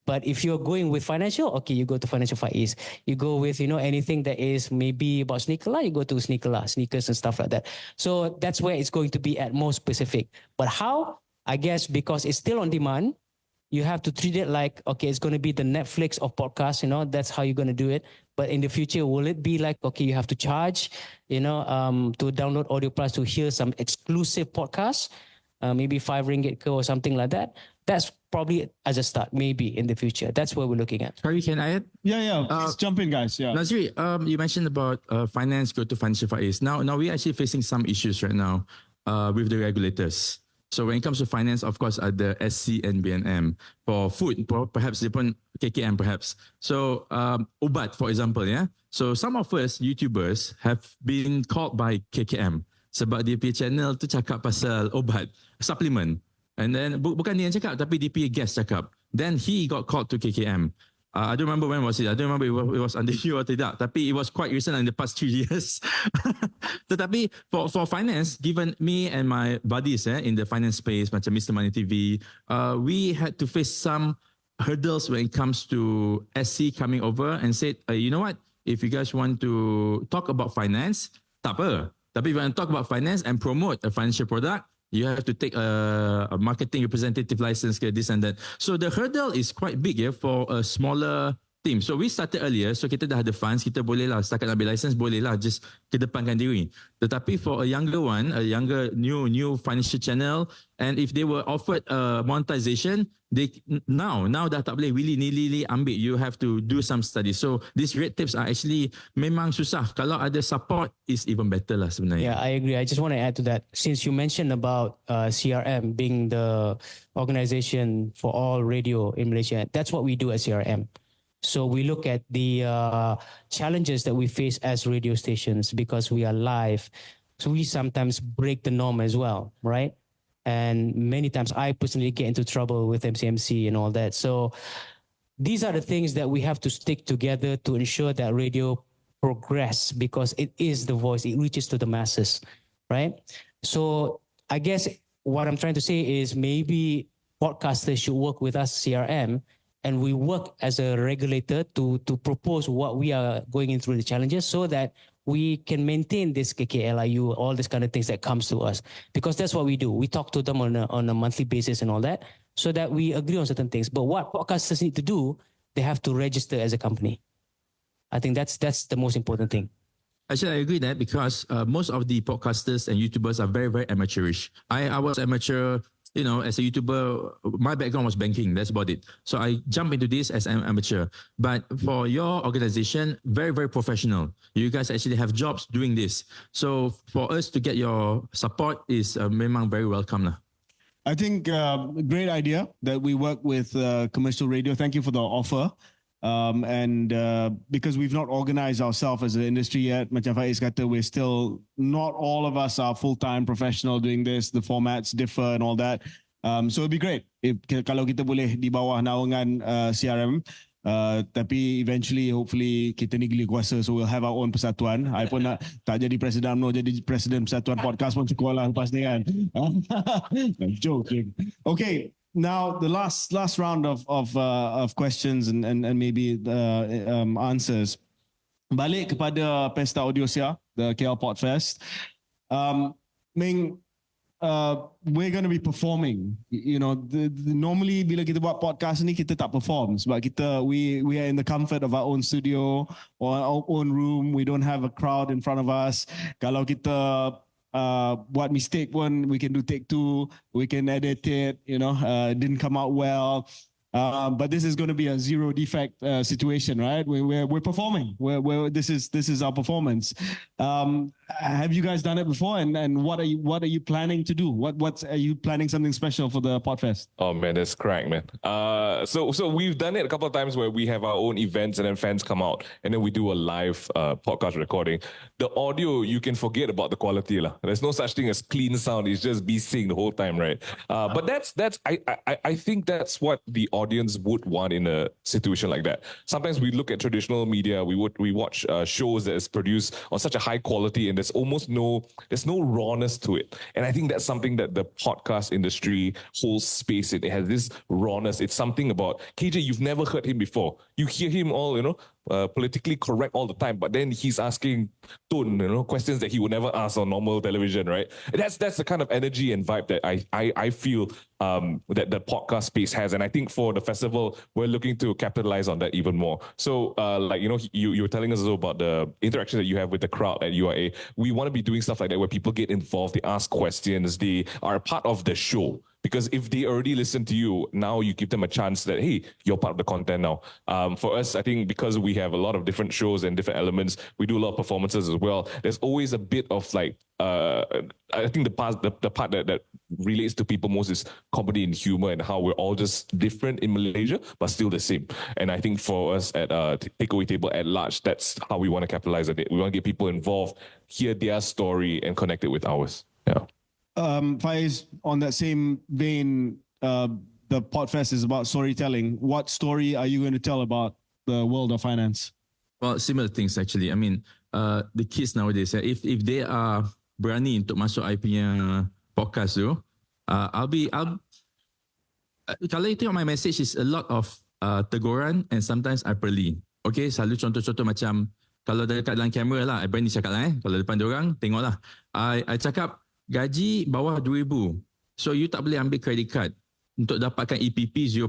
But if you're going with financial, okay, you go to financial Faiz. You go with, anything that is maybe about sneaker lah, you go to sneakers and stuff like that. So that's where it's going to be at more specific. But how? I guess because it's still on demand, you have to treat it like, okay, it's going to be the Netflix of podcasts, that's how you're going to do it. But in the future, will it be like, okay, you have to charge, to download Audio Plus to hear some exclusive podcasts, maybe 5 ringgit or something like that? That's probably as a start, maybe in the future. That's what we're looking at. Sorry, can I add? Yeah. Please jump in, guys. Yeah. Nazri, you mentioned about finance, go to financial Faiz. Now we're actually facing some issues right now with the regulators. So when it comes to finance, of course, the SC and BNM. For food, perhaps different KKM perhaps. So ubat, for example, yeah. So some of us YouTubers have been called by KKM sebab dia punya channel tu cakap pasal ubat, supplement. And then bukan dia yang cakap, tapi dia punya guest cakap. Then he got called to KKM. I don't remember when was it. I don't remember it was under you or tidak. Tapi it was quite recent in the past 3 years. Tetapi for finance, given me and my buddies in the finance space, macam Mr. Money TV, we had to face some hurdles when it comes to SC coming over and said, you know what? If you guys want to talk about finance, tak apa. Tapi if you want to talk about finance and promote a financial product, you have to take a marketing representative license, this and that. So the hurdle is quite big for a smaller team. So we started earlier, so kita dah ada funds, kita boleh lah, setakat ambil license, boleh lah just kedepankan diri. Tetapi for a younger one, a younger new financial channel, and if they were offered monetization, they now dah tak boleh willy-nilly ambil. You have to do some studies. So these red tapes are actually memang susah. Kalau ada support, is even better lah sebenarnya. Yeah, I agree. I just want to add to that. Since you mentioned about CRM being the organization for all radio in Malaysia, that's what we do at CRM. So we look at the challenges that we face as radio stations because we are live. So we sometimes break the norm as well, right? And many times I personally get into trouble with MCMC and all that. So these are the things that we have to stick together to ensure that radio progress, because it is the voice, it reaches to the masses, right? So I guess what I'm trying to say is maybe podcasters should work with us, CRM, and we work as a regulator to propose what we are going in through the challenges so that we can maintain this KKLIU, all this kind of things that comes to us. Because that's what we do. We talk to them on a monthly basis and all that so that we agree on certain things. But what podcasters need to do, they have to register as a company. I think that's the most important thing. Actually, I agree that because most of the podcasters and YouTubers are very, very amateurish. I was amateur, as a YouTuber, my background was banking. That's about it. So I jumped into this as an amateur. But for your organization, very, very professional. You guys actually have jobs doing this. So for us to get your support is memang very welcome lah. I think great idea that we work with commercial radio. Thank you for the offer. And because we've not organized ourselves as an industry yet, macam Faiz kata, we're still, not all of us are full-time professional doing this. The formats differ and all that. So it'd be great if kalau kita boleh di bawah naungan CRM. Tapi eventually, hopefully, kita ni gila kuasa, so we'll have our own persatuan. I pun nak tak jadi presiden UMNO, jadi presiden persatuan podcast pun cukup lah lepas ni kan. I'm joking. Okay, now the last round of questions and maybe answers. Balik kepada Pesta Audio Siar, the KL PodFest. Ming, we're going to be performing. You know, normally bila kita buat podcast ni kita tak perform sebab we are in the comfort of our own studio or our own room. We don't have a crowd in front of us. Kalau kita buat mistake pun, we can do take 2. We can edit it. You know, it didn't come out well. But this is going to be a zero defect situation, right? We're performing. This is our performance. Have you guys done it before? And what are you planning to do? Are you planning something special for the PodFest? Oh man, that's crack, man. So we've done it a couple of times where we have our own events and then fans come out and then we do a live podcast recording. The audio, you can forget about the quality lah. There's no such thing as clean sound. It's just be sing the whole time, right? But I think that's what the audience would want in a situation like that. Sometimes we look at traditional media, we watch shows that is produced on such a high quality and there's no rawness to it. And I think that's something that the podcast industry holds space in. It has this rawness. It's something about KJ, you've never heard him before. You hear him all, politically correct all the time, but then he's asking questions that he would never ask on normal television, right? And that's the kind of energy and vibe that I feel that the podcast space has. And I think for the festival, we're looking to capitalize on that even more. So you were telling us about the interaction that you have with the crowd at UIA. We want to be doing stuff like that where people get involved, they ask questions, they are a part of the show. Because if they already listen to you, now you give them a chance that, hey, you're part of the content now. For us, I think because we have a lot of different shows and different elements, we do a lot of performances as well. There's always a bit of I think the part that relates to people most is comedy and humor and how we're all just different in Malaysia, but still the same. And I think for us at Takeaway Table at large, that's how we want to capitalize on it. We want to get people involved, hear their story and connect it with ours. Yeah. Faiz, on that same vein, the PodFest is about storytelling. What story are you going to tell about the world of finance? Well, similar things actually. I mean, the kids nowadays, if they are berani untuk masuk I punya podcast tu, kalau you tengok my message is a lot of teguran and sometimes hyperbole. Okay, selalu contoh-contoh macam kalau dekat dalam kamera lah, I berani cakap lah kalau depan diorang, tengoklah. I cakap, gaji bawah 2,000. So you tak boleh ambil credit card untuk dapatkan EPP 0%.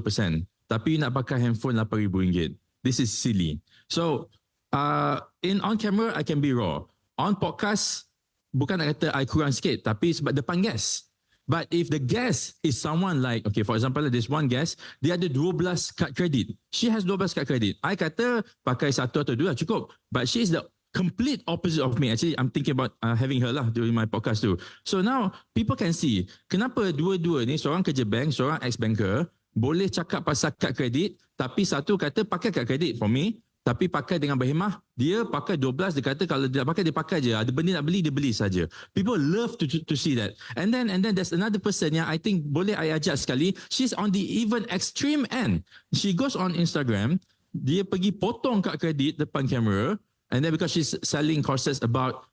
Tapi you nak pakai handphone RM8,000. This is silly. So on camera I can be raw. On podcast bukan nak kata I kurang sikit, tapi sebab depan guest. But if the guest is someone like, okay, for example, there's one guest, dia ada 12 kad kredit. She has 12 kad kredit. I kata pakai 1 atau 2 cukup. But she is the complete opposite of me. Actually, I'm thinking about having her lah during my podcast too. So now people can see kenapa dua-dua ni, seorang kerja bank, seorang ex-banker, boleh cakap pasal kad kredit, tapi satu kata pakai kad kredit for me, tapi pakai dengan berhemah. Dia pakai 12, dia kata kalau dia pakai, dia pakai je. Ada benda nak beli, dia beli saja. People love to see that. And then there's another person yang I think boleh I ajak sekali. She's on the even extreme end. She goes on Instagram, dia pergi potong kad kredit depan kamera. And then because she's selling courses about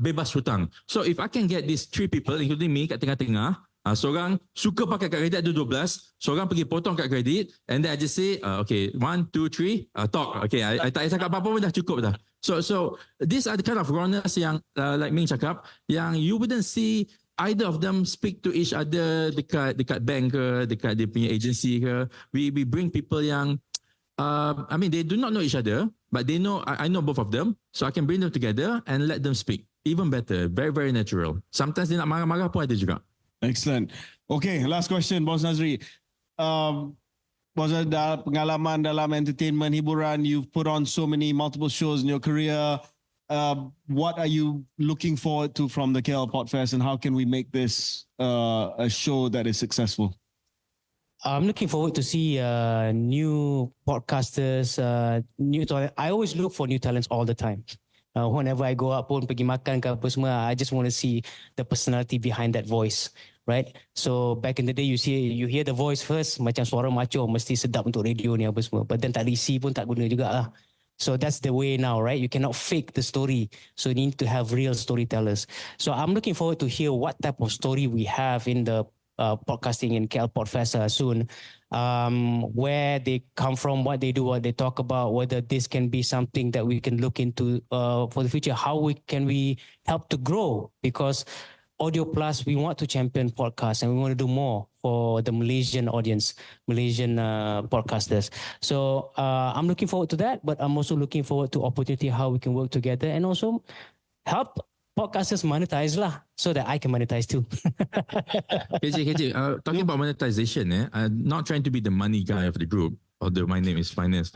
bebas hutang. So if I can get these 3 people, including me kat tengah-tengah, seorang suka pakai kad kredit ada 12, seorang pergi potong kad kredit, and then I just say, okay, 1, 2, 3, talk. Okay, I tak cakap apa-apa pun dah cukup dah. So these are the kind of rawness yang like Ming cakap, yang you wouldn't see either of them speak to each other dekat bank ke, dekat dia punya agency ke. We bring people yang I mean, they do not know each other, but they know I know both of them, so I can bring them together and let them speak. Even better, very, very natural. Sometimes dia nak marah-marah pun ada juga. Excellent. Okay, last question, Boss Nazri. Boss, pengalaman dalam entertainment, hiburan, you've put on so many multiple shows in your career. what are you looking forward to from the KL PodFest, and how can we make this a show that is successful? I'm looking forward to see new podcasters, new talent. I always look for new talents all the time. Whenever I go out pun pergi makan ke apa semua, I just want to see the personality behind that voice, right? So back in the day, you hear the voice first, macam suara macho, mesti sedap untuk radio ni apa semua. But then tak isi pun tak guna juga lah. So that's the way now, right? You cannot fake the story. So you need to have real storytellers. So I'm looking forward to hear what type of story we have in the podcasting in KL PodFest soon. Where they come from, what they do, what they talk about, whether this can be something that we can look into for the future. How can we help to grow? Because Audio Plus, we want to champion podcasts and we want to do more for the Malaysian audience, Malaysian podcasters. So I'm looking forward to that, but I'm also looking forward to opportunity how we can work together and also help podcasters monetize lah, so that I can monetize too. KJ, talking about monetization, I'm not trying to be the money guy of the group, although my name is finance.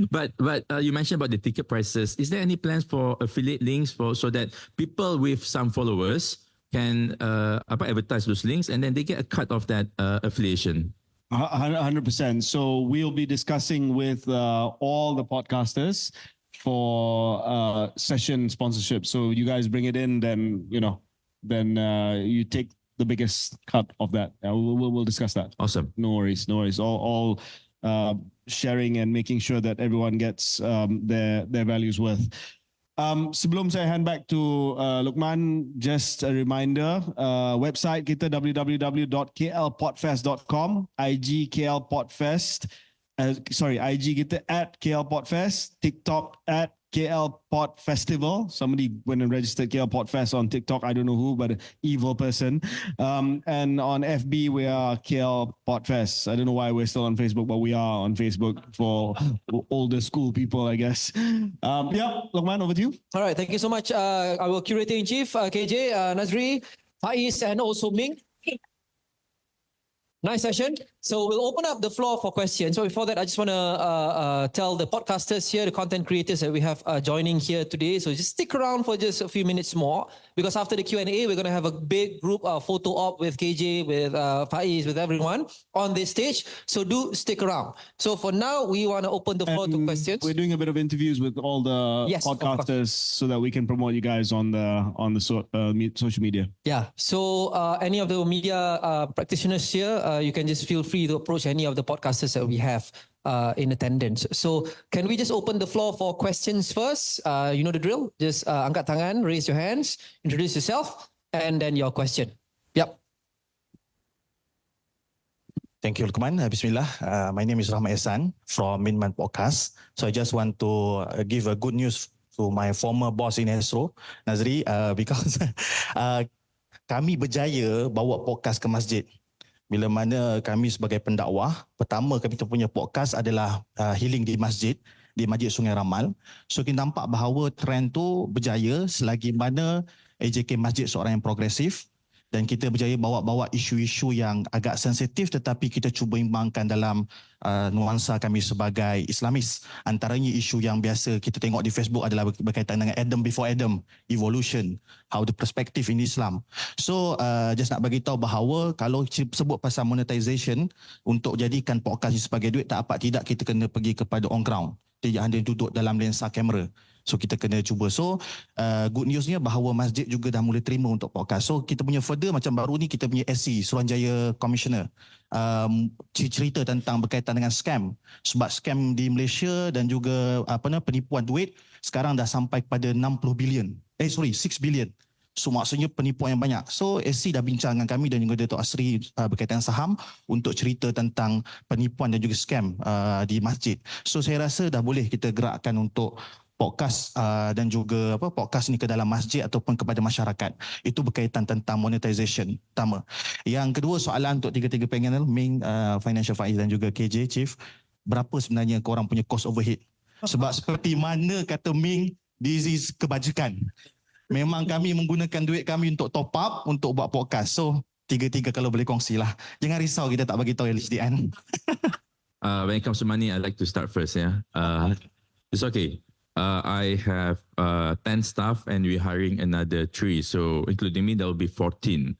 but you mentioned about the ticket prices. Is there any plans for affiliate links so that people with some followers can advertise those links and then they get a cut of that affiliation? 100%. So we'll be discussing with all the podcasters for session sponsorship. So you guys bring it in, then you take the biggest cut of that. We'll discuss that. Awesome. No worries. All sharing and making sure that everyone gets their values worth. Sebelum saya hand back to Luqman, just a reminder, website kita www.klpodfest.com, IG KL PodFest, IG kita at KL PodFest, TikTok at KL Pod Festival. Somebody went and registered KL PodFest on TikTok. I don't know who, but an evil person. And on FB, we are KL PodFest. I don't know why we're still on Facebook, but we are on Facebook for older school people, I guess. Luqman, over to you. All right, thank you so much. Our curator in chief, KJ, Nazri, Faiz, and also Ming. Nice session. So we'll open up the floor for questions. So before that, I just want to tell the podcasters here, the content creators that we have joining here today. So just stick around for just a few minutes more, because after the Q&A, we're going to have a big group photo op with KJ, with Faiz, with everyone on this stage. So do stick around. So for now, we want to open the floor to questions. We're doing a bit of interviews with all the podcasters so that we can promote you guys on the social media. Yeah. So any of the media practitioners here, you can just feel free to approach any of the podcasters that we have in attendance. So can we just open the floor for questions first? You know the drill. Just angkat tangan, raise your hands, introduce yourself, and then your question. Yep. Thank you, Luqman. Bismillah. My name is Rahmat Ehsan from Minman Podcast. So I just want to give a good news to my former boss in Astro, Nazri, because kami berjaya bawa podcast ke masjid. Bila mana kami sebagai pendakwah, pertama kami punya podcast adalah healing di masjid Sungai Ramal. So kita nampak bahawa trend tu berjaya selagi mana AJK Masjid seorang yang progresif dan kita berjaya bawa isu-isu yang agak sensitif tetapi kita cuba imbangkan dalam nuansa kami sebagai Islamis. Antaranya isu yang biasa kita tengok di Facebook adalah berkaitan dengan Adam before Adam, evolution, how the perspective in Islam. So just nak bagi tahu bahawa kalau sebut pasal monetization untuk jadikan podcast sebagai duit, tak apa tidak kita kena pergi kepada on ground. Tidak hanya duduk dalam lensa kamera. So kita kena cuba. So good newsnya bahawa masjid juga dah mula terima untuk podcast. So kita punya further macam baru ni kita punya SC Suruhanjaya Commissioner cerita tentang berkaitan dengan scam. Sebab scam di Malaysia dan juga penipuan duit sekarang dah sampai kepada 6 billion. 6 billion. So maksudnya penipuan yang banyak. So SC dah bincang dengan kami dan juga Datuk Asri berkaitan saham untuk cerita tentang penipuan dan juga scam di masjid. So saya rasa dah boleh kita gerakkan untuk podcast dan juga podcast ni ke dalam masjid ataupun kepada masyarakat. Itu berkaitan tentang monetization pertama. Yang kedua soalan untuk tiga-tiga panel, Ming, Financial Faiz dan juga KJ Chief, berapa sebenarnya korang punya cost overhead? Sebab seperti mana kata Ming, this is kebajikan. Memang kami menggunakan duit kami untuk top up untuk buat podcast. So tiga-tiga kalau boleh kongsilah. Jangan risau kita tak bagi tahu LHDN. When it comes to money, I like to start first. It's okay. I have 10 staff and we're hiring another 3. So including me, there will be 14.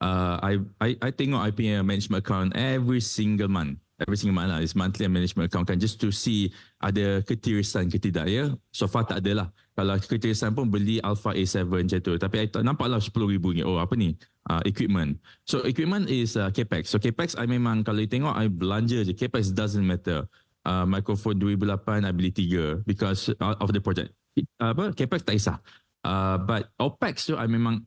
I tengok I punya management account every single month. Every single month lah. It's monthly management account kan. Just to see ada ketirisan ke tidak ya. So far tak ada lah. Kalau ketirisan pun beli Alpha A7 macam tu. Tapi I nampak lah RM10,000 ni. Oh apa ni? Equipment. So equipment is capex. So capex I memang kalau you tengok I belanja je. Capex doesn't matter. Microphone 2008 I beli 3 because of the project. Capex tak kisah. But OPEX tu I memang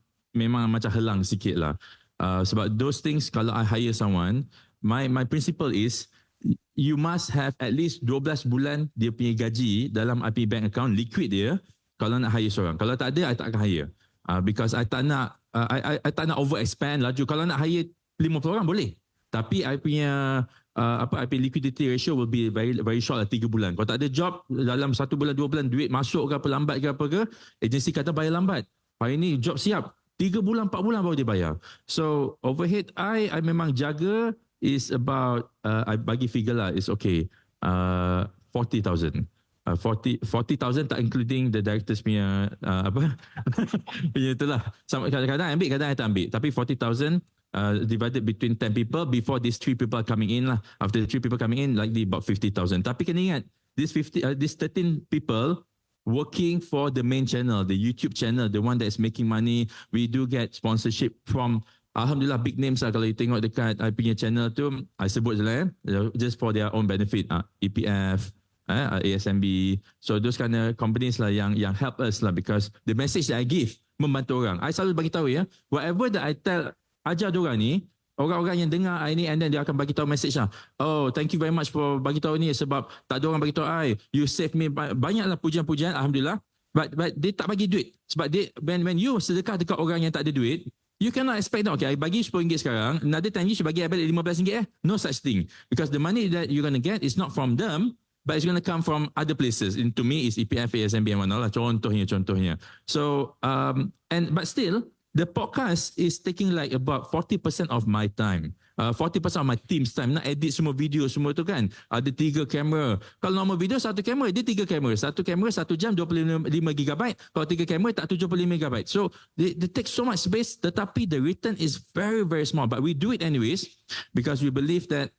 macam helang sikit lah. Sebab those things kalau I hire someone, my principle is you must have at least 12 bulan dia punya gaji dalam IP bank account liquid dia kalau nak hire seorang. Kalau tak ada I tak akan hire. Because I tak nak I tak nak over expand laju. Kalau nak hire 50 orang boleh. Tapi I punya IP liquidity ratio will be very short lah 3 bulan. Kalau tak ada job dalam 1 bulan 2 bulan duit masuk ke apa lambat ke apa ke, agensi kata bayar lambat. Hari ni job siap 3 bulan 4 bulan baru dia bayar. So overhead I memang jaga is about I bagi figure lah is okay 40,000. 40,000 tak including the directors punya punya itulah. Kadang-kadang ambil, kadang I tak ambil. Tapi 40,000 divided between 10 people before these 3 people coming in lah. After the 3 people coming in, likely about 50,000. Tapi kena ingat, these 13 people working for the main channel, the YouTube channel, the one that is making money. We do get sponsorship from Alhamdulillah big names lah. Kalau you tengok dekat I punya channel tu, I sebut je lah just for their own benefit. EPF, ASMB. So those kind of companies lah yang help us lah, because the message that I give membantu orang. I selalu bagi tahu ya, whatever that I tell, ajar diorang ni, orang-orang yang dengar I ni, and then dia akan bagi tahu message lah. Oh, thank you very much for bagi tahu ni, sebab tak ada orang bagi tahu I. You save me banyaklah pujian-pujian, Alhamdulillah. But dia tak bagi duit. Sebab dia, when you sedekah dekat orang yang tak ada duit, you cannot expect that, okay, I bagi RM10 sekarang, another 10 years you bagi I balik RM15 No such thing. Because the money that you're going to get is not from them, but it's going to come from other places. And to me, it's EPF, ASMB and mana lah. Contohnya. So, but still, the podcast is taking like about 40% of my time. 40% of my team's time. Nak edit semua video semua tu kan. Ada 3 kamera. Kalau normal video 1 kamera, dia 3 kamera. 1 kamera 1 jam 25GB. Kalau 3 kamera tak 75GB. So they take so much space, tetapi the return is very, very small. But we do it anyways because we believe that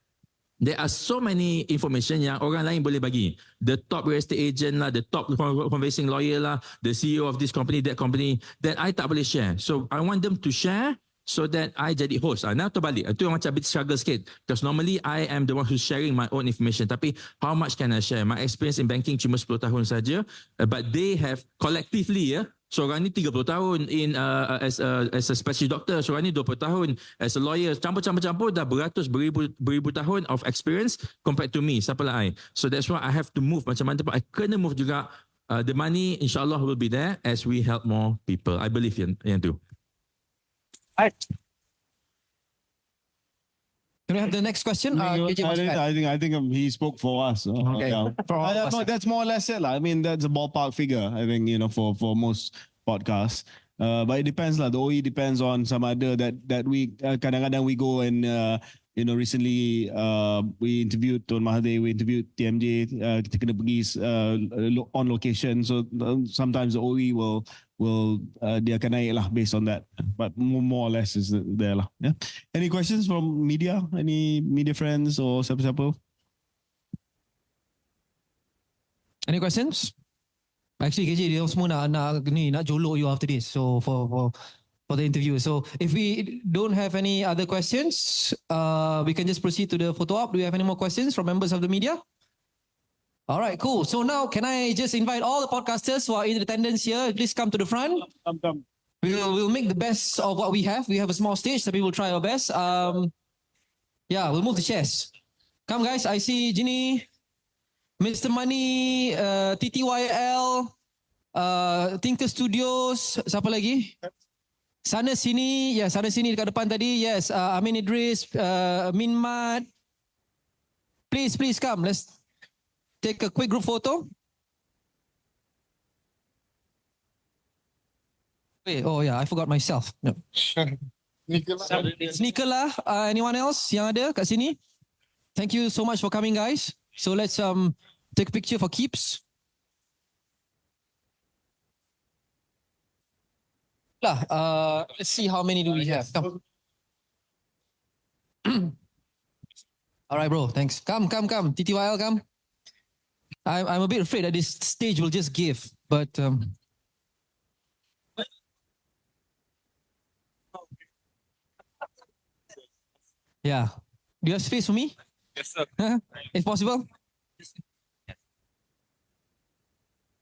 there are so many information yang orang lain boleh bagi. The top real estate agent lah, the top conveyancing lawyer lah, the CEO of this company, that company, that I tak boleh share. So I want them to share so that I jadi host. Now terbalik. Itu yang macam bit struggle sikit. Because normally I am the one who's sharing my own information. Tapi how much can I share? My experience in banking cuma 10 tahun saja. But they have collectively seorang ni 30 tahun in as a specialist doctor, seorang ni 20 tahun as a lawyer, campur dah beribu tahun of experience compared to me. Siapa lah I? So that's why I have to move. Macam mana pun I kena move juga. The money insyaAllah will be there as we help more people. I believe yang tu. Can we have the next question? I think he spoke for us. Okay. Yeah. That's more or less it. I mean, that's a ballpark figure. I think for most podcasts. But it depends lah. The OE depends on some other that we kadang-kadang we go and recently we interviewed Tun Mahathir, we interviewed TMJ. Kita kena pergi on location. So sometimes the OE will dia akan naik lah based on that. But more or less is there lah. Yeah. Any questions from media? Any media friends or siapa-siapa? Any questions? Actually, KJ, dia semua nak jolok you after this. So for the interview. So if we don't have any other questions, we can just proceed to the photo op. Do we have any more questions from members of the media? All right, cool. So now can I just invite all the podcasters who are in attendance here, please come to the front. Come. We'll make the best of what we have. We have a small stage, so we will try our best. Yeah, we'll move the chairs. Come guys, I see Ginny, Mr. Money, TTYL, Tinker Studios, siapa lagi? Sana sini dekat depan tadi. Yes, Amin Idris, Min Mat. Please come. Let's take a quick group photo. Wait, oh yeah, I forgot myself. No. Sneaker lah. Anyone else yang ada kat sini? Thank you so much for coming, guys. So let's take a picture for keeps. Lah, let's see how many do we have. Come. All right, bro. Thanks. Come. TTYL, come. I'm a bit afraid that this stage will just give, but yeah. Do you have space for me? Yes, sir. If possible.